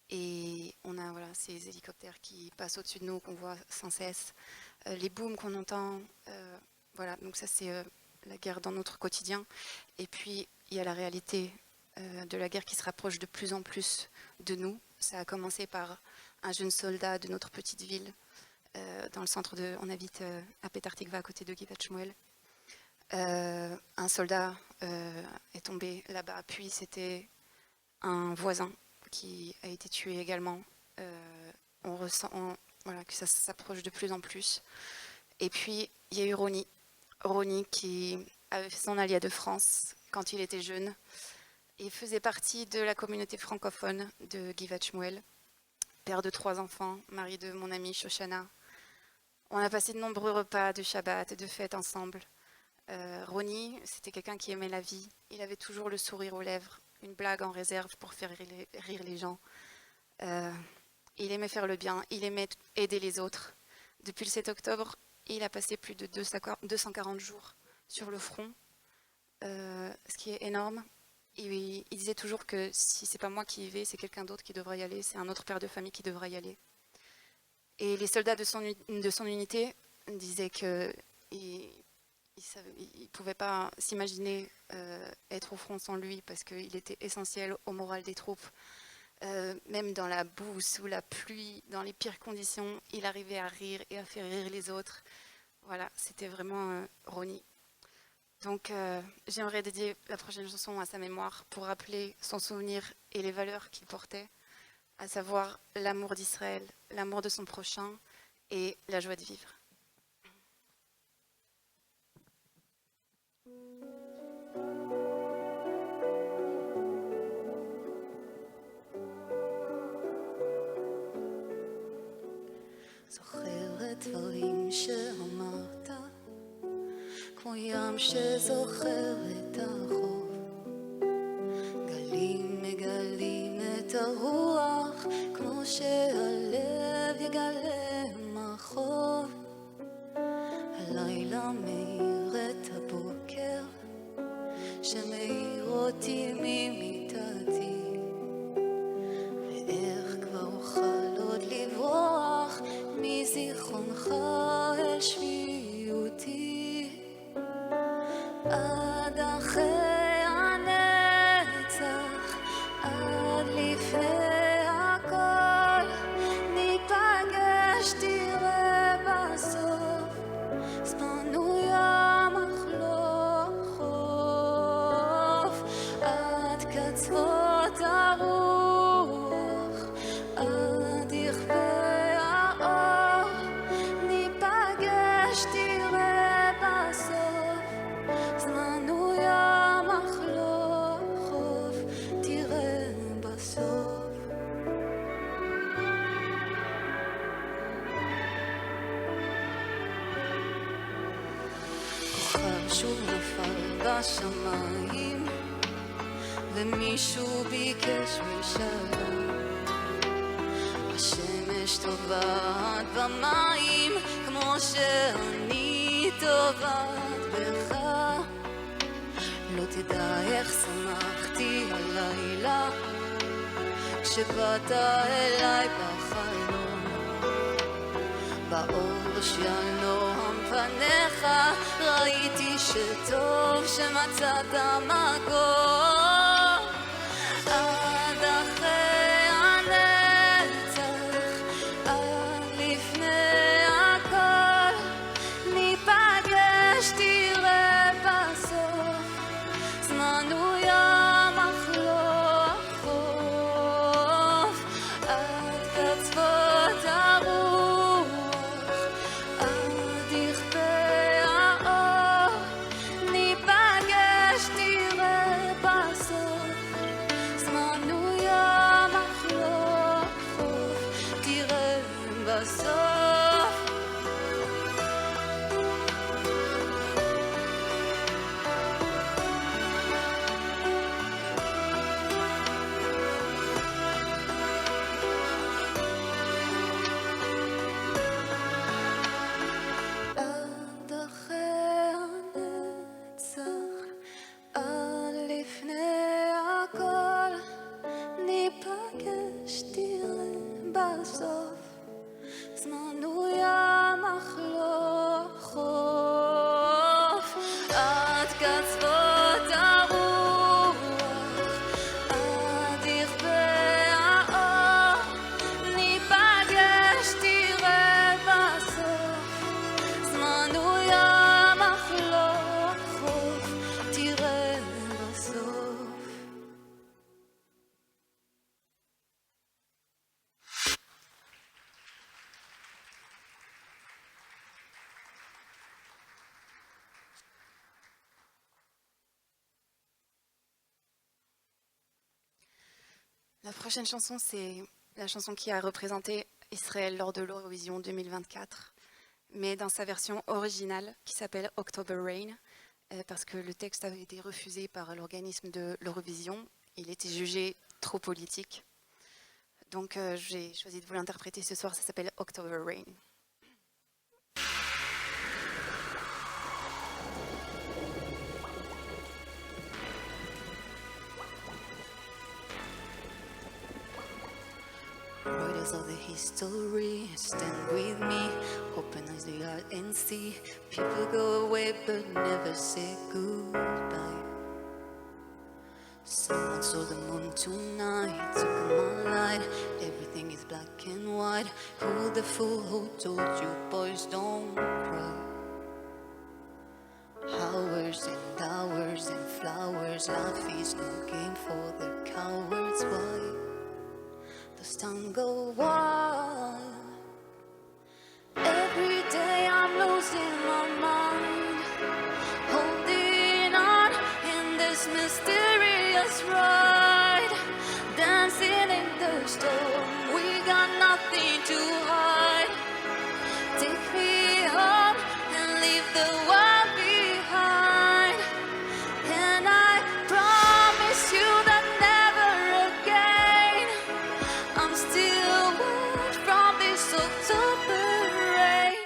Et on a ces hélicoptères qui passent au-dessus de nous, qu'on voit sans cesse. Les booms qu'on entend. Voilà, donc ça c'est la guerre dans notre quotidien. Et puis il y a la réalité de la guerre qui se rapproche de plus en plus de nous. Ça a commencé par un jeune soldat de notre petite ville. Dans le centre on habite à Petar Tikva, à côté de Givat Shmuel. Un soldat est tombé là-bas, puis c'était un voisin qui a été tué également. On ressent que ça s'approche de plus en plus. Et puis il y a eu Roni qui avait fait son alia de France quand il était jeune et faisait partie de la communauté francophone de Givat Shmuel, père de 3 enfants, mari de mon amie Shoshana. On a passé de nombreux repas de Shabbat et de fêtes ensemble. Roni, c'était quelqu'un qui aimait la vie. Il avait toujours le sourire aux lèvres, une blague en réserve pour faire rire les gens. Il aimait faire le bien, il aimait aider les autres. Depuis le 7 octobre, il a passé plus de 240 jours sur le front, ce qui est énorme. Il disait toujours que si c'est pas moi qui y vais, c'est quelqu'un d'autre qui devrait y aller, c'est un autre père de famille qui devrait y aller. Et les soldats de son unité disaient qu'ils ne pouvaient pas s'imaginer être au front sans lui parce qu'il était essentiel au moral des troupes. Même dans la boue, sous la pluie, dans les pires conditions, il arrivait à rire et à faire rire les autres. Voilà, c'était vraiment Roni. Donc j'aimerais dédier la prochaine chanson à sa mémoire pour rappeler son souvenir et les valeurs qu'il portait, à savoir l'amour d'Israël, l'amour de son prochain et la joie de vivre. זוכרת דברים שאמרת, כמו ים שזוכר את החוף. גלים מגלים את הרוח, כמו שהלב יגלה מחוף. הלילה מאיר את הבוקר, שמאיר אותי ממיטתי. ואיך כבר אוכל עוד לברוח מזיכרונך אל שביעותי. עד אחרי הנצח, עד לפני הכל, ניפגש תראה בסוף. קצוות הרוח, עד יכבה האור, ניפגש תראה בסוף, זמן הוא ים אך לא חוף, תראה בסוף. כוכב שוב נפל בשמיים, ומישהו ביקש משלום. השמש טובעת במים כמו שאני טובעת בך. לא תדע איך שמחתי הלילה כשבאת אליי בחלום. באור של נועם פניך ראיתי שטוב שמצאת מקום. עד אחרי הנצח, עד לפני הכל, ניפגש תראה בסוף, זמן הוא ים אך לא חוף. עד קצוות הרוח, עד יכבה האור, ניפגש תראה בסוף, זמן הוא ים אך לא חוף, תראה בסוף. עד אחרי הנצח, עד לפני הכל, ניפגש תראה בסוף, זמן הוא ים אך לא חוף. עד קצוות הרוח, עד יכבה האור, ניפגש תראה בסוף, זמן הוא ים אך לא חוף, תראה בסוף. La prochaine chanson, c'est la chanson qui a représenté Israël lors de l'Eurovision 2024, mais dans sa version originale qui s'appelle October Rain, parce que le texte avait été refusé par l'organisme de l'Eurovision. Il était jugé trop politique. Donc j'ai choisi de vous l'interpréter ce soir, ça s'appelle October Rain. Writers of the history, stand with me, open eyes the art and see. People go away but never say goodbye. Someone saw the moon tonight, took my light. Everything is black and white. Who the fool who told you boys don't cry? Hours and hours and flowers, life is no game for the cowards. Why does time go wild? Every day I'm losing my mind, holding on in this mysterious ride, dancing in the storm. We got nothing to hide. Take me home and leave the world behind. And I promise you that never again I'm still wet from this October rain.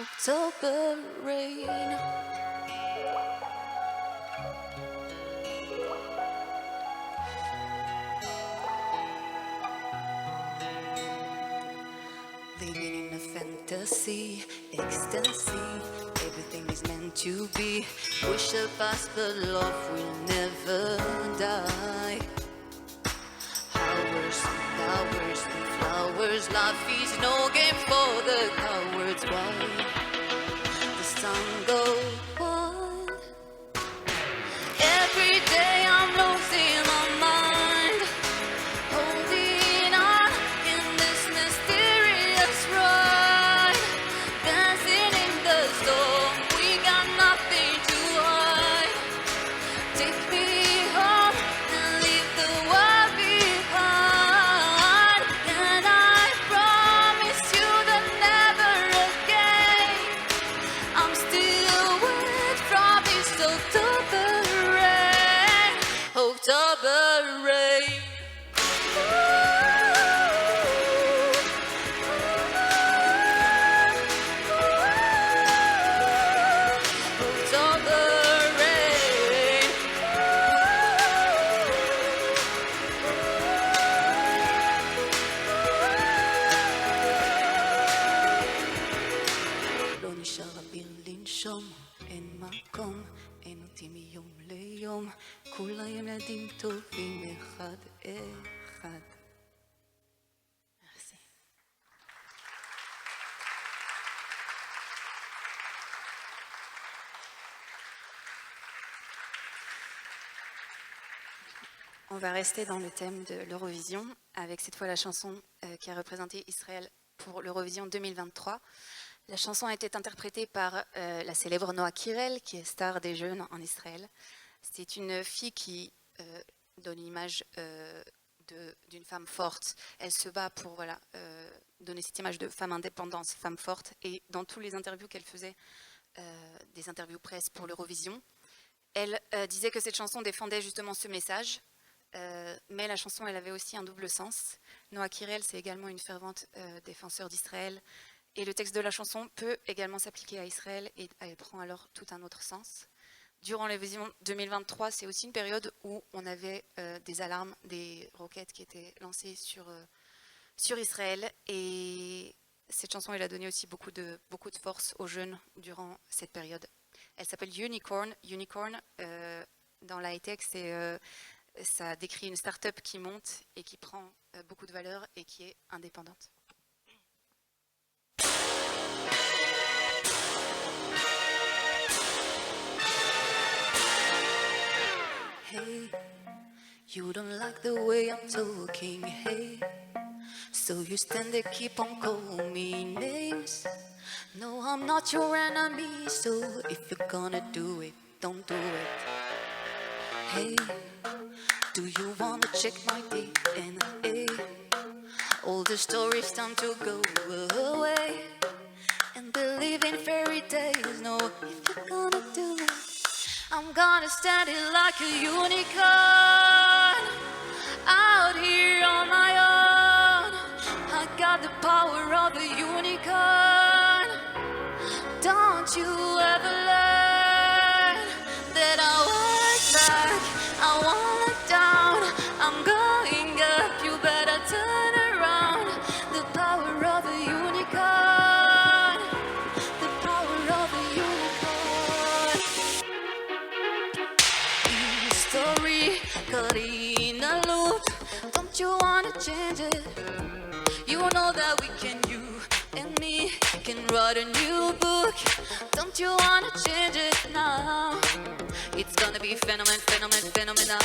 October rain. Living in a fantasy, ecstasy. Everything is meant to be. Wish it past, but love will never die. Hours and hours and flowers. Life is no game for the cowards. Why the sun goes wild? Every day I'm losing my הולכים אחד אחד. Merci. On va rester dans le thème de l'Eurovision avec cette fois la chanson qui a représenté Israël pour l'Eurovision 2023. La chanson a été interprétée par la célèbre Noa Kirel, qui est star des jeunes en Israël. C'est une fille qui donne une image d'une femme forte. Elle se bat pour donner cette image de femme indépendante, femme forte. Et dans toutes les interviews qu'elle faisait, des interviews presse pour l'Eurovision, elle disait que cette chanson défendait justement ce message. Mais la chanson, elle avait aussi un double sens. Noa Kirel, c'est également une fervente défenseur d'Israël. Et le texte de la chanson peut également s'appliquer à Israël et elle prend alors tout un autre sens. Durant l'Eurovision 2023, c'est aussi une période où on avait des alarmes, des roquettes qui étaient lancées sur Israël. Et cette chanson, elle a donné aussi beaucoup de force aux jeunes durant cette période. Elle s'appelle Unicorn. Unicorn, dans la high-tech, ça décrit une start-up qui monte et qui prend beaucoup de valeur et qui est indépendante. Hey, you don't like the way I'm talking, hey. So you stand there, keep on calling me names. No, I'm not your enemy, so if you're gonna do it, don't do it. Hey, do you wanna check my DNA? All the stories time to go away and believe in fairy tales. No, if you're gonna do it, I'm gonna stand it like a unicorn out here on my own. I got the power of a unicorn. Don't you ever learn that I want back, I want it down. I'm going up, you better turn around. The power of a unicorn, the power of a unicorn. Story caught in a loop. Don't you wanna change it? You know that we can, you and me can write a new book. Don't you wanna change it now? It's gonna be phenomenal, phenomenal, phenomenal.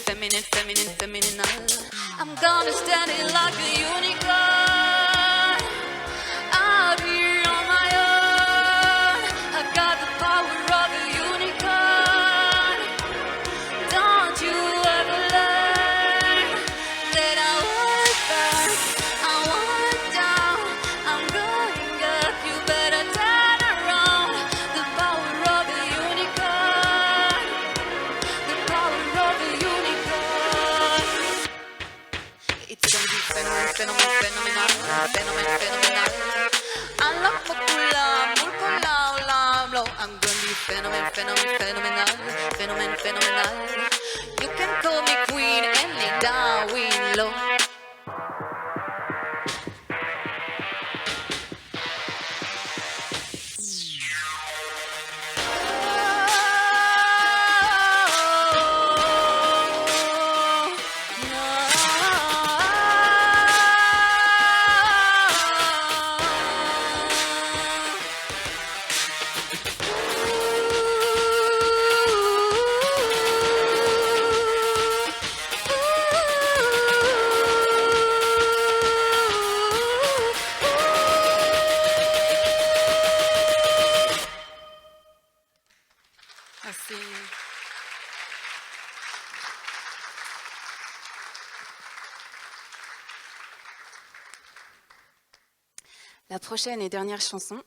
Feminine, feminine. I'm gonna stand it like a unicorn out here on my own. I got the power of a unicorn. Don't you ever learn that I want it back, I want it down. I'm going up, you better turn around. The power of a unicorn, the power of a unicorn. It's gonna be phenomenal. I'm gonna be phenomenal. You can call me queen and lay down low. Merci. La prochaine et dernière chanson,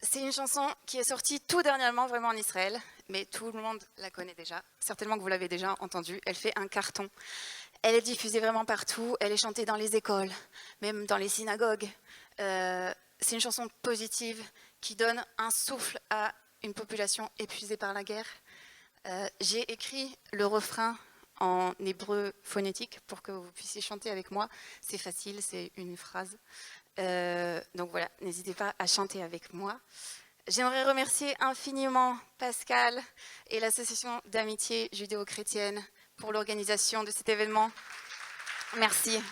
c'est une chanson qui est sortie tout dernièrement vraiment en Israël, mais tout le monde la connaît déjà. Certainement que vous l'avez déjà entendue. Elle fait un carton. Elle est diffusée vraiment partout. Elle est chantée dans les écoles, même dans les synagogues. C'est une chanson positive qui donne un souffle à une population épuisée par la guerre. J'ai écrit le refrain en hébreu phonétique pour que vous puissiez chanter avec moi. C'est facile, c'est une phrase. Donc voilà, n'hésitez pas à chanter avec moi. J'aimerais remercier infiniment Pascal et l'association d'amitié judéo-chrétienne pour l'organisation de cet événement. Merci.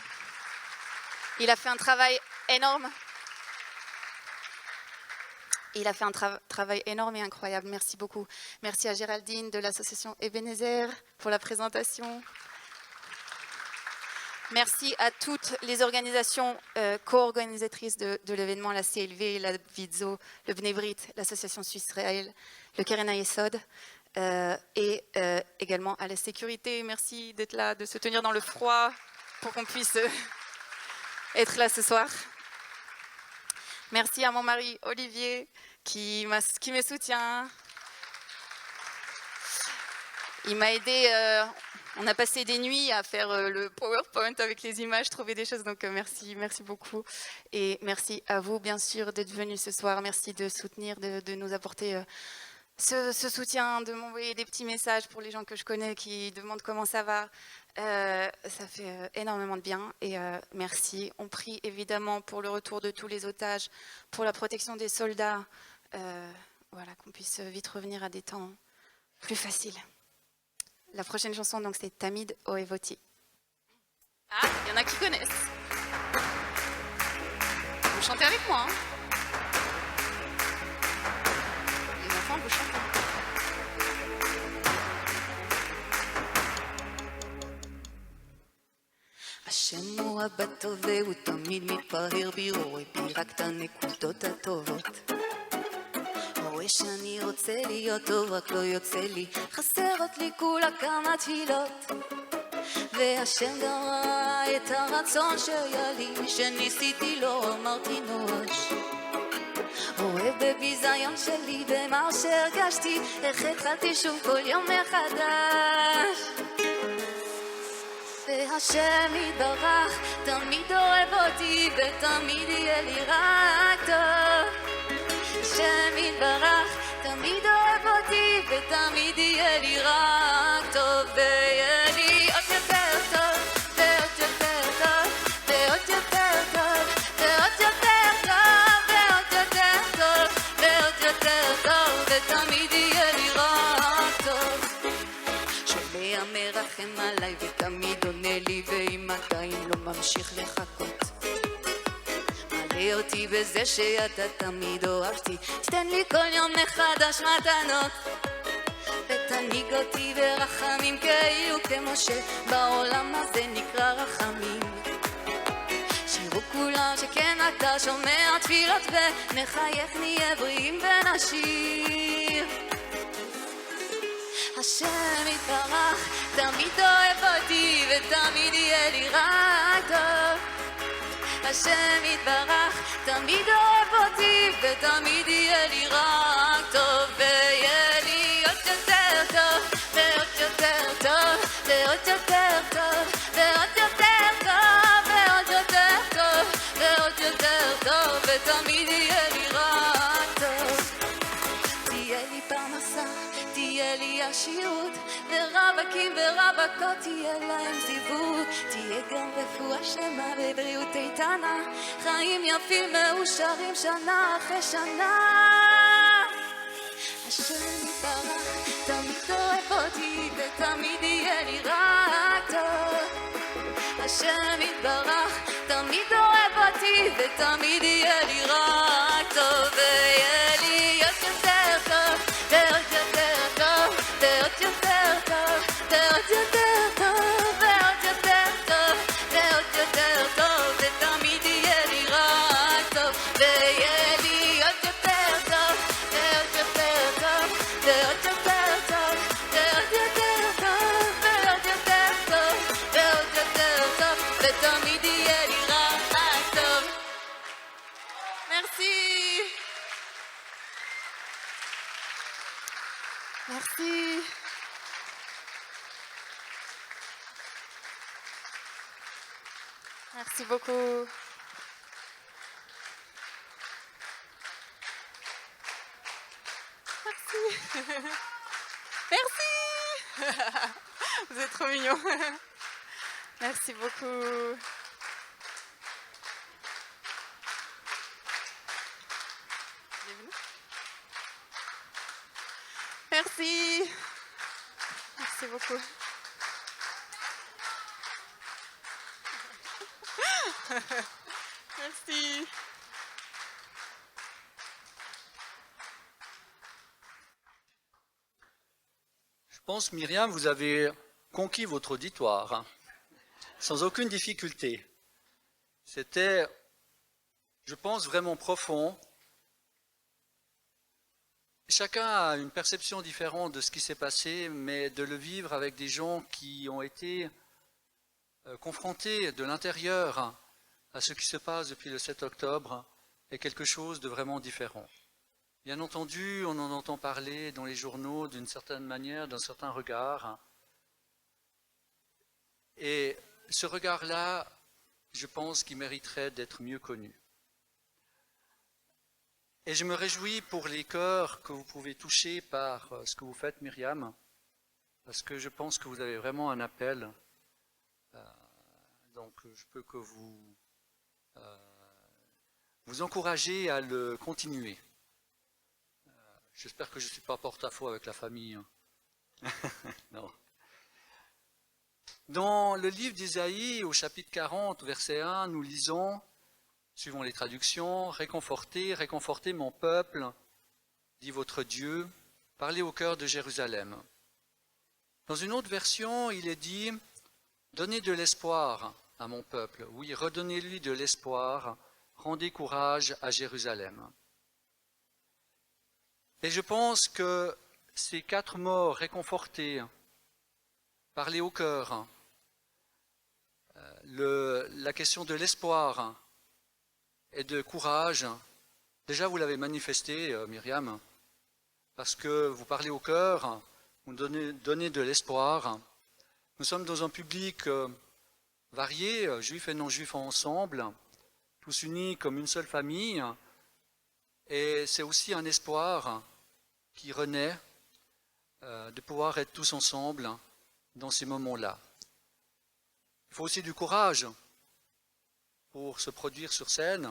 Il a fait un travail énorme. Il a fait un travail énorme et incroyable. Merci beaucoup. Merci à Géraldine de l'association Ebenezer pour la présentation. Merci à toutes les organisations co-organisatrices de l'événement, la CLV, la Vidzo, le Bnei Brit, l'association Suisse Israël, le Keren Hayesod, et également à la sécurité. Merci d'être là, de se tenir dans le froid pour qu'on puisse être là ce soir. Merci à mon mari Olivier qui me soutient. Il m'a aidé, on a passé des nuits à faire le PowerPoint avec les images, trouver des choses, donc merci beaucoup. Et merci à vous, bien sûr, d'être venus ce soir. Merci de soutenir, de nous apporter ce soutien, de m'envoyer des petits messages pour les gens que je connais qui demandent comment ça va. Ça fait énormément de bien et merci. On prie évidemment pour le retour de tous les otages, pour la protection des soldats, voilà, qu'on puisse vite revenir à des temps plus faciles. La prochaine chanson, donc, c'est Tamid Oevoti. Ah, il y en a qui connaissent. Vous chantez avec moi, hein? Les enfants, vous chantez. השם הוא אבא טוב והוא תמיד מתפאר בי, רואה בי רק את הנקודות הטובות. רואה שאני רוצה להיות טוב, רק לא יוצא לי, חסרות לי כולה כמה תפילות. והשם גם ראה את הרצון שהיה לי, שניסיתי לא אמרתי נואש. רואה בביזיון שלי, במה שהרגשתי, איך התחלתי שוב כל יום מחדש. והשם יתברך, תמיד אוהב אותי, ותמיד יהיה לי רק טוב. השם יתברך, תמיד אוהב אותי, ותמיד יהיה לי רק טוב, ויהיה לי עוד יותר טוב, ועוד יותר טוב, ועוד יותר טוב, ועוד יותר טוב, ועוד יותר טוב, ועוד יותר טוב, ותמיד יהיה לי רק טוב. שומע מרחם עליי ותמיד עונה לי, ואם עדיין לא ממשיך לחכות, מלא אותי בזה שאתה תמיד אוהבתי, תתן לי כל יום מחדש מתנות, ותנהיג אותי ברחמים כאילו כמו שבעולם הזה נקרא רחמים. שירו כולם שכן אתה שומע תפילות, ונחייך נהיה בריאים ונשיר. השם יתברך, תמיד אוהב אותי, ותמיד יהיה לי רק טוב. השם יתברך, תמיד אוהב אותי, ותמיד יהיה לי רק טוב, ויהיה לי עוד יותר טוב, ועוד יותר טוב, ועוד יותר טוב, ועוד יותר טוב, ועוד יותר טוב, ועוד יותר טוב, ותמיד יהיה לי רק טוב. תהיה לי פרנסה, תהיה לי עשירות, ורווקים ורווקות תהיה להם זיווג, תהיה גם רפואה שלמה ובריאות איתנה, חיים יפים מאושרים שנה אחרי שנה. השם יתברך, תמיד אוהב אותי, ותמיד יהיה לי רק טוב. השם יתברך, תמיד אוהב אותי, ותמיד יהיה לי רק טוב, ויהיה לי עוד יותר טוב, ועוד יותר טוב, ועוד יותר טוב, ועוד יותר טוב, ועוד יותר טוב, ועוד יותר טוב, ותמיד יהיה לי רק טוב, ויהיה לי עוד יותר טוב, ועוד יותר טוב, ועוד יותר טוב, ועוד יותר טוב, ועוד יותר טוב, ועוד יותר טוב, ותמיד יהיה לי רק טוב. Merci. Merci. Merci beaucoup. Merci. Merci. Vous êtes trop mignons. Merci beaucoup. Bienvenue. Merci. Merci beaucoup. Merci. Je pense, Myriam, vous avez conquis votre auditoire, hein, sans aucune difficulté. C'était, je pense, vraiment profond. Chacun a une perception différente de ce qui s'est passé, mais de le vivre avec des gens qui ont été confrontés de l'intérieur à ce qui se passe depuis le 7 octobre est quelque chose de vraiment différent. Bien entendu, on en entend parler dans les journaux d'une certaine manière, d'un certain regard. Et ce regard-là, je pense qu'il mériterait d'être mieux connu. Et je me réjouis pour les cœurs que vous pouvez toucher par ce que vous faites, Myriam, parce que je pense que vous avez vraiment un appel. Donc je peux que vous encourager à le continuer. J'espère que je ne suis pas porte-à-faux avec la famille. Non. Dans le livre d'Isaïe, au chapitre 40, verset 1, nous lisons, suivant les traductions, « Réconfortez, réconfortez mon peuple, dit votre Dieu, parlez au cœur de Jérusalem. » Dans une autre version, il est dit, « Donnez de l'espoir à mon peuple, oui, redonnez-lui de l'espoir, rendez courage à Jérusalem. » Et je pense que ces 4 mots, réconforter, parler au cœur, la question de l'espoir et de courage, déjà vous l'avez manifesté, Myriam, parce que vous parlez au cœur, vous donnez de l'espoir. Nous sommes dans un public varié, juifs et non-juifs ensemble, tous unis comme une seule famille, et c'est aussi un espoir qui renaît de pouvoir être tous ensemble dans ces moments-là. Il faut aussi du courage pour se produire sur scène.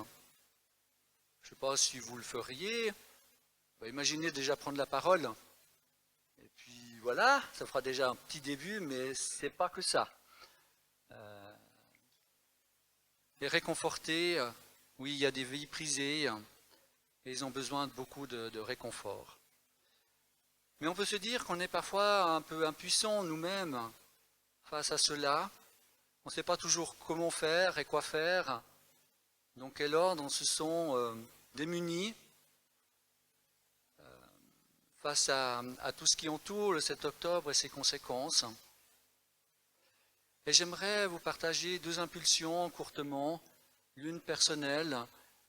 Je ne sais pas si vous le feriez. Imaginez déjà prendre la parole. Et puis voilà, ça fera déjà un petit début, mais ce n'est pas que ça. Les réconforter, oui, il y a des vies prisées, et ils ont besoin de beaucoup de réconfort. Mais on peut se dire qu'on est parfois un peu impuissants nous-mêmes face à cela. On ne sait pas toujours comment faire et quoi faire. Dans quel ordre on se sent démunis face à tout ce qui entoure le 7 octobre et ses conséquences. Et j'aimerais vous partager 2 impulsions courtement, l'une personnelle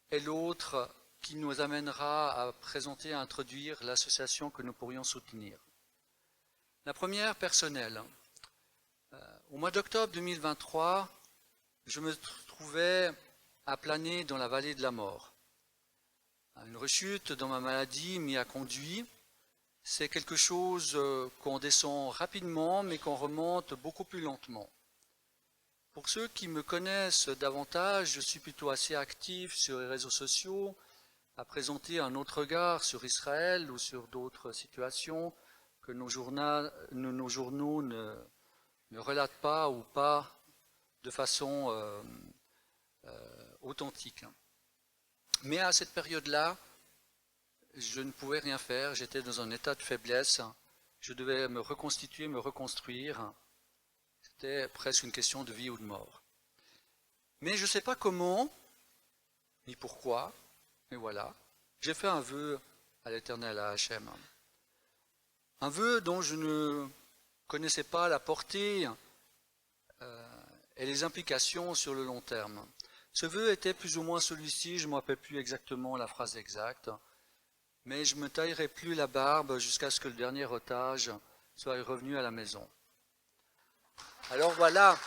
et l'autre qui nous amènera à présenter, à introduire l'association que nous pourrions soutenir. La première, personnelle. Au mois d'octobre 2023, je me trouvais à planer dans la vallée de la mort. Une rechute dans ma maladie m'y a conduit. C'est quelque chose qu'on descend rapidement, mais qu'on remonte beaucoup plus lentement. Pour ceux qui me connaissent davantage, je suis plutôt assez actif sur les réseaux sociaux, à présenter un autre regard sur Israël ou sur d'autres situations que nos journaux ne relatent pas ou pas de façon authentique. Mais à cette période-là, je ne pouvais rien faire, j'étais dans un état de faiblesse, je devais me reconstituer, me reconstruire. C'était presque une question de vie ou de mort. Mais je ne sais pas comment, ni pourquoi, mais voilà, j'ai fait un vœu à l'Éternel, à Hachem. Un vœu dont je ne connaissais pas la portée et les implications sur le long terme. Ce vœu était plus ou moins celui-ci, je ne me rappelle plus exactement la phrase exacte, mais je ne me taillerai plus la barbe jusqu'à ce que le dernier otage soit revenu à la maison. Alors voilà,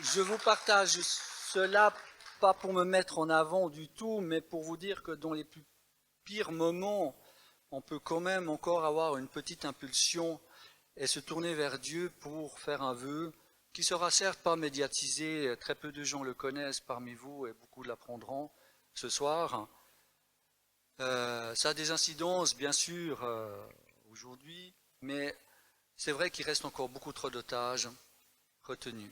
je vous partage cela pas pour me mettre en avant du tout, mais pour vous dire que dans les plus pires moments, on peut quand même encore avoir une petite impulsion et se tourner vers Dieu pour faire un vœu qui sera certes pas médiatisé, très peu de gens le connaissent parmi vous et beaucoup l'apprendront ce soir, Ça a des incidences, bien sûr, aujourd'hui, mais c'est vrai qu'il reste encore beaucoup trop d'otages retenus.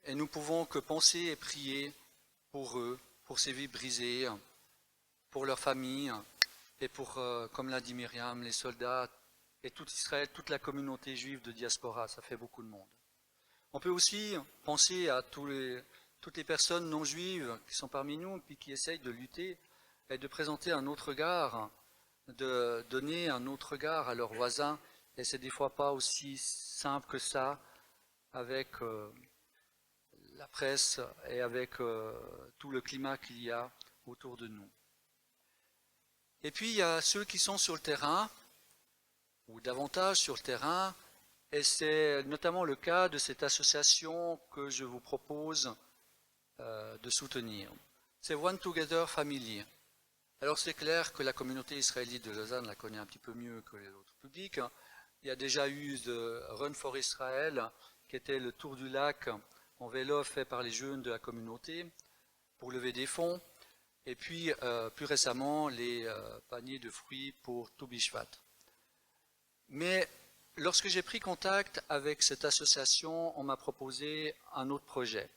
Et nous pouvons que penser et prier pour eux, pour ces vies brisées, pour leurs familles, et pour, comme l'a dit Myriam, les soldats et tout Israël, toute la communauté juive de diaspora, ça fait beaucoup de monde. On peut aussi penser à toutes les personnes non juives qui sont parmi nous, puis qui essayent de lutter et de présenter un autre regard, de donner un autre regard à leurs voisins, et c'est des fois pas aussi simple que ça avec la presse et avec tout le climat qu'il y a autour de nous. Et puis il y a ceux qui sont sur le terrain, ou davantage sur le terrain, et c'est notamment le cas de cette association que je vous propose de soutenir. C'est One Together Family. Alors c'est clair que la communauté israélite de Lausanne la connaît un petit peu mieux que les autres publics. Il y a déjà eu de Run for Israel, qui était le tour du lac en vélo fait par les jeunes de la communauté pour lever des fonds. Et puis, plus récemment, les paniers de fruits pour Tou Bishvat. Mais lorsque j'ai pris contact avec cette association, on m'a proposé un autre projet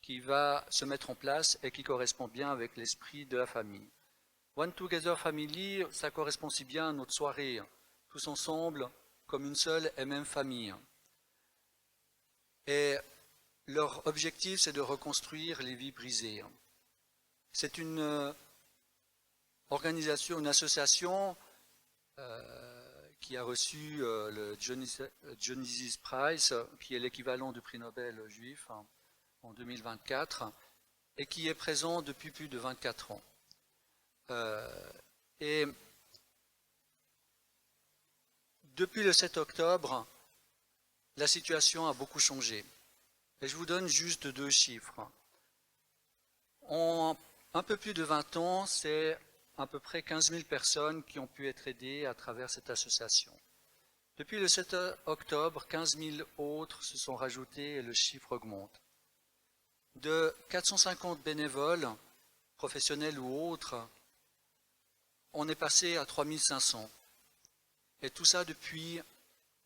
qui va se mettre en place et qui correspond bien avec l'esprit de la famille. One Together Family, ça correspond si bien à notre soirée, tous ensemble, comme une seule et même famille. Et leur objectif, c'est de reconstruire les vies brisées. C'est une organisation, une association qui a reçu le Dionysus Prize, qui est l'équivalent du prix Nobel juif en 2024, et qui est présent depuis plus de 24 ans. Et depuis le 7 octobre, la situation a beaucoup changé. Et je vous donne juste 2 chiffres. En un peu plus de 20 ans, c'est à peu près 15 000 personnes qui ont pu être aidées à travers cette association. Depuis le 7 octobre, 15 000 autres se sont rajoutés et le chiffre augmente. De 450 bénévoles, professionnels ou autres, on est passé à 3 500. Et tout ça depuis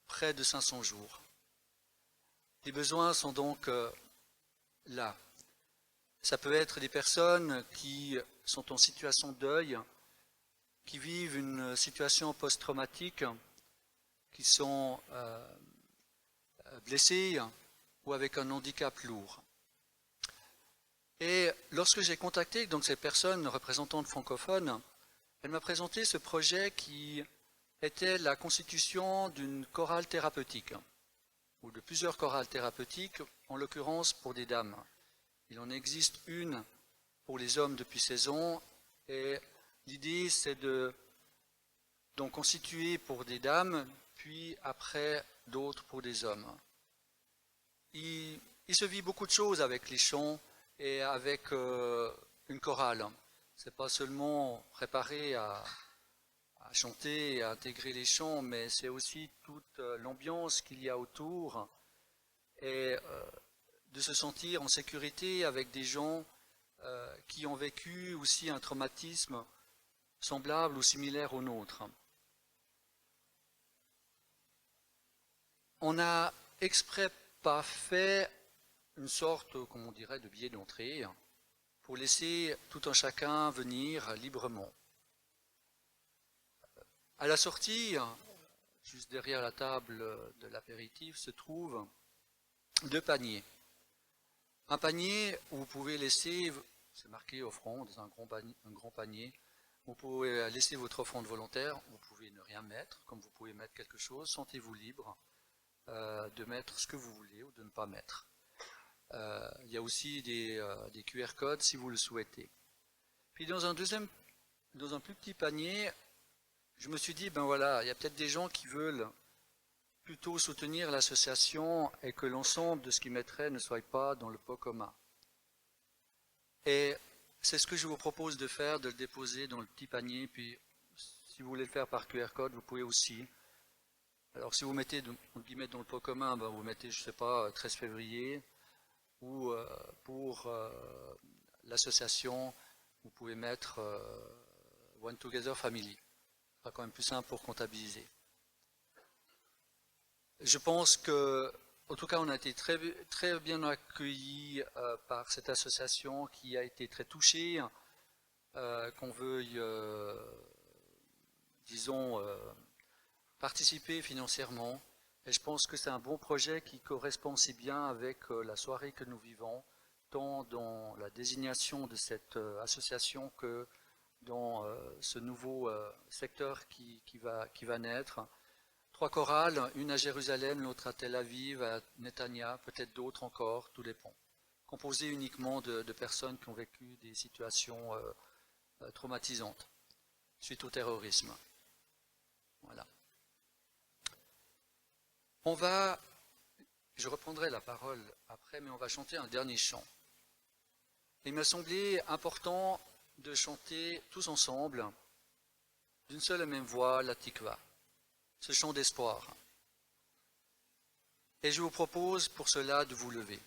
près de 500 jours. Les besoins sont donc là. Ça peut être des personnes qui sont en situation de deuil, qui vivent une situation post-traumatique, qui sont blessées ou avec un handicap lourd. Et lorsque j'ai contacté donc ces personnes représentantes francophones, elle m'a présenté ce projet qui était la constitution d'une chorale thérapeutique, ou de plusieurs chorales thérapeutiques, en l'occurrence pour des dames. Il en existe une pour les hommes depuis 16 ans, et l'idée c'est d'en constituer pour des dames, puis après d'autres pour des hommes. Il se vit beaucoup de choses avec les chants et avec une chorale. C'est pas seulement préparer à chanter et à intégrer les chants, mais c'est aussi toute l'ambiance qu'il y a autour et de se sentir en sécurité avec des gens qui ont vécu aussi un traumatisme semblable ou similaire au nôtre. On n'a exprès pas fait une sorte, comme on dirait, de billet d'entrée pour laisser tout un chacun venir librement. À la sortie, juste derrière la table de l'apéritif, se trouvent 2 paniers. Un panier où vous pouvez laisser, c'est marqué offrande, c'est un grand panier, vous pouvez laisser votre offrande volontaire, vous pouvez ne rien mettre, comme vous pouvez mettre quelque chose, sentez-vous libre de mettre ce que vous voulez ou de ne pas mettre. Il y a aussi des QR codes si vous le souhaitez. Puis dans un plus petit panier, je me suis dit, ben voilà, il y a peut-être des gens qui veulent plutôt soutenir l'association et que l'ensemble de ce qu'ils mettraient ne soit pas dans le pot commun. Et c'est ce que je vous propose de faire, de le déposer dans le petit panier, puis si vous voulez le faire par QR code, vous pouvez aussi. Alors si vous mettez dans le pot commun, ben vous mettez, je ne sais pas, 13 février, ou pour l'association, vous pouvez mettre One Together Family. Ce sera quand même plus simple pour comptabiliser. Je pense que, en tout cas, on a été très, très bien accueillis par cette association qui a été très touchée, qu'on veuille, disons, participer financièrement. Et je pense que c'est un bon projet qui correspond aussi bien avec la soirée que nous vivons, tant dans la désignation de cette association que dans ce nouveau secteur qui va naître. 3 chorales, une à Jérusalem, l'autre à Tel Aviv, à Netanya, peut-être d'autres encore, tout dépend. Composées uniquement de personnes qui ont vécu des situations traumatisantes suite au terrorisme. Voilà. Je reprendrai la parole après, mais on va chanter un dernier chant. Il m'a semblé important de chanter tous ensemble, d'une seule et même voix, la Tikva, ce chant d'espoir. Et je vous propose pour cela de vous lever.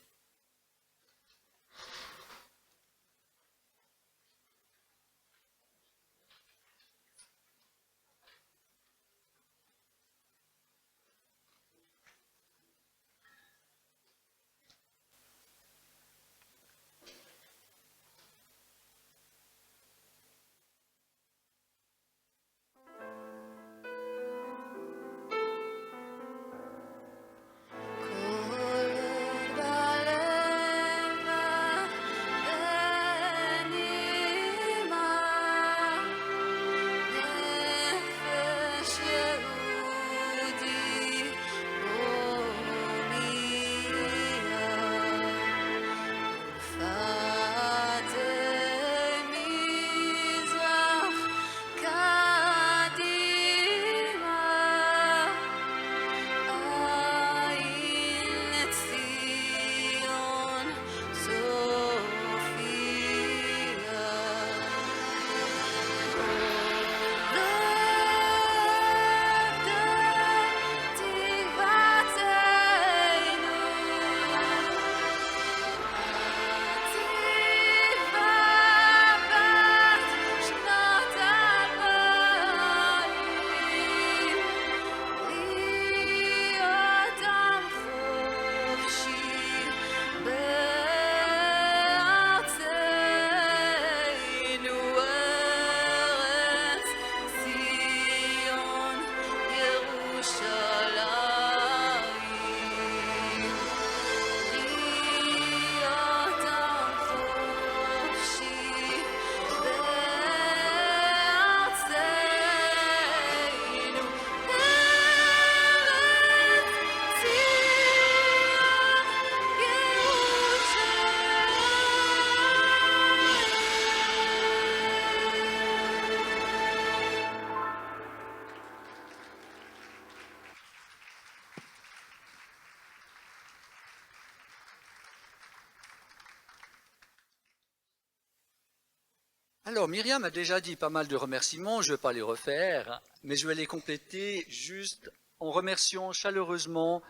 Alors, Myriam a déjà dit pas mal de remerciements, je ne vais pas les refaire, mais je vais les compléter juste en remerciant chaleureusement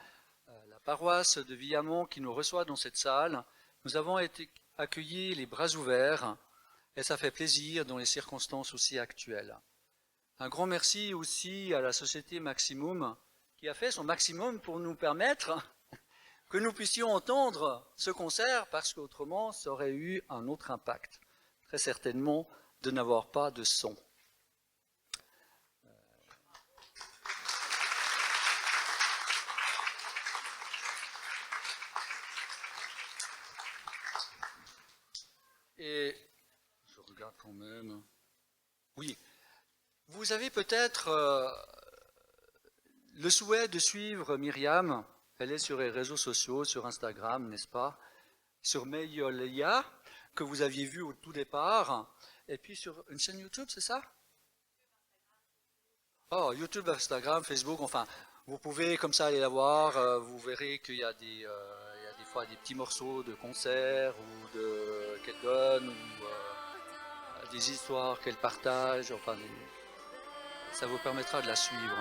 la paroisse de Villamont qui nous reçoit dans cette salle. Nous avons été accueillis les bras ouverts et ça fait plaisir dans les circonstances aussi actuelles. Un grand merci aussi à la Société Maximum qui a fait son maximum pour nous permettre que nous puissions entendre ce concert parce qu'autrement ça aurait eu un autre impact. Très certainement de n'avoir pas de son. Et je regarde quand même. Oui, vous avez peut-être le souhait de suivre Myriam. Elle est sur les réseaux sociaux, sur Instagram, n'est-ce pas? Sur Meyolia, que vous aviez vu au tout départ, et puis sur une chaîne YouTube, c'est ça? Oh, YouTube, Instagram, Facebook, enfin, vous pouvez comme ça aller la voir, vous verrez qu'il y a des fois des petits morceaux de concerts, ou qu'elle donne, ou des histoires qu'elle partage, enfin, ça vous permettra de la suivre.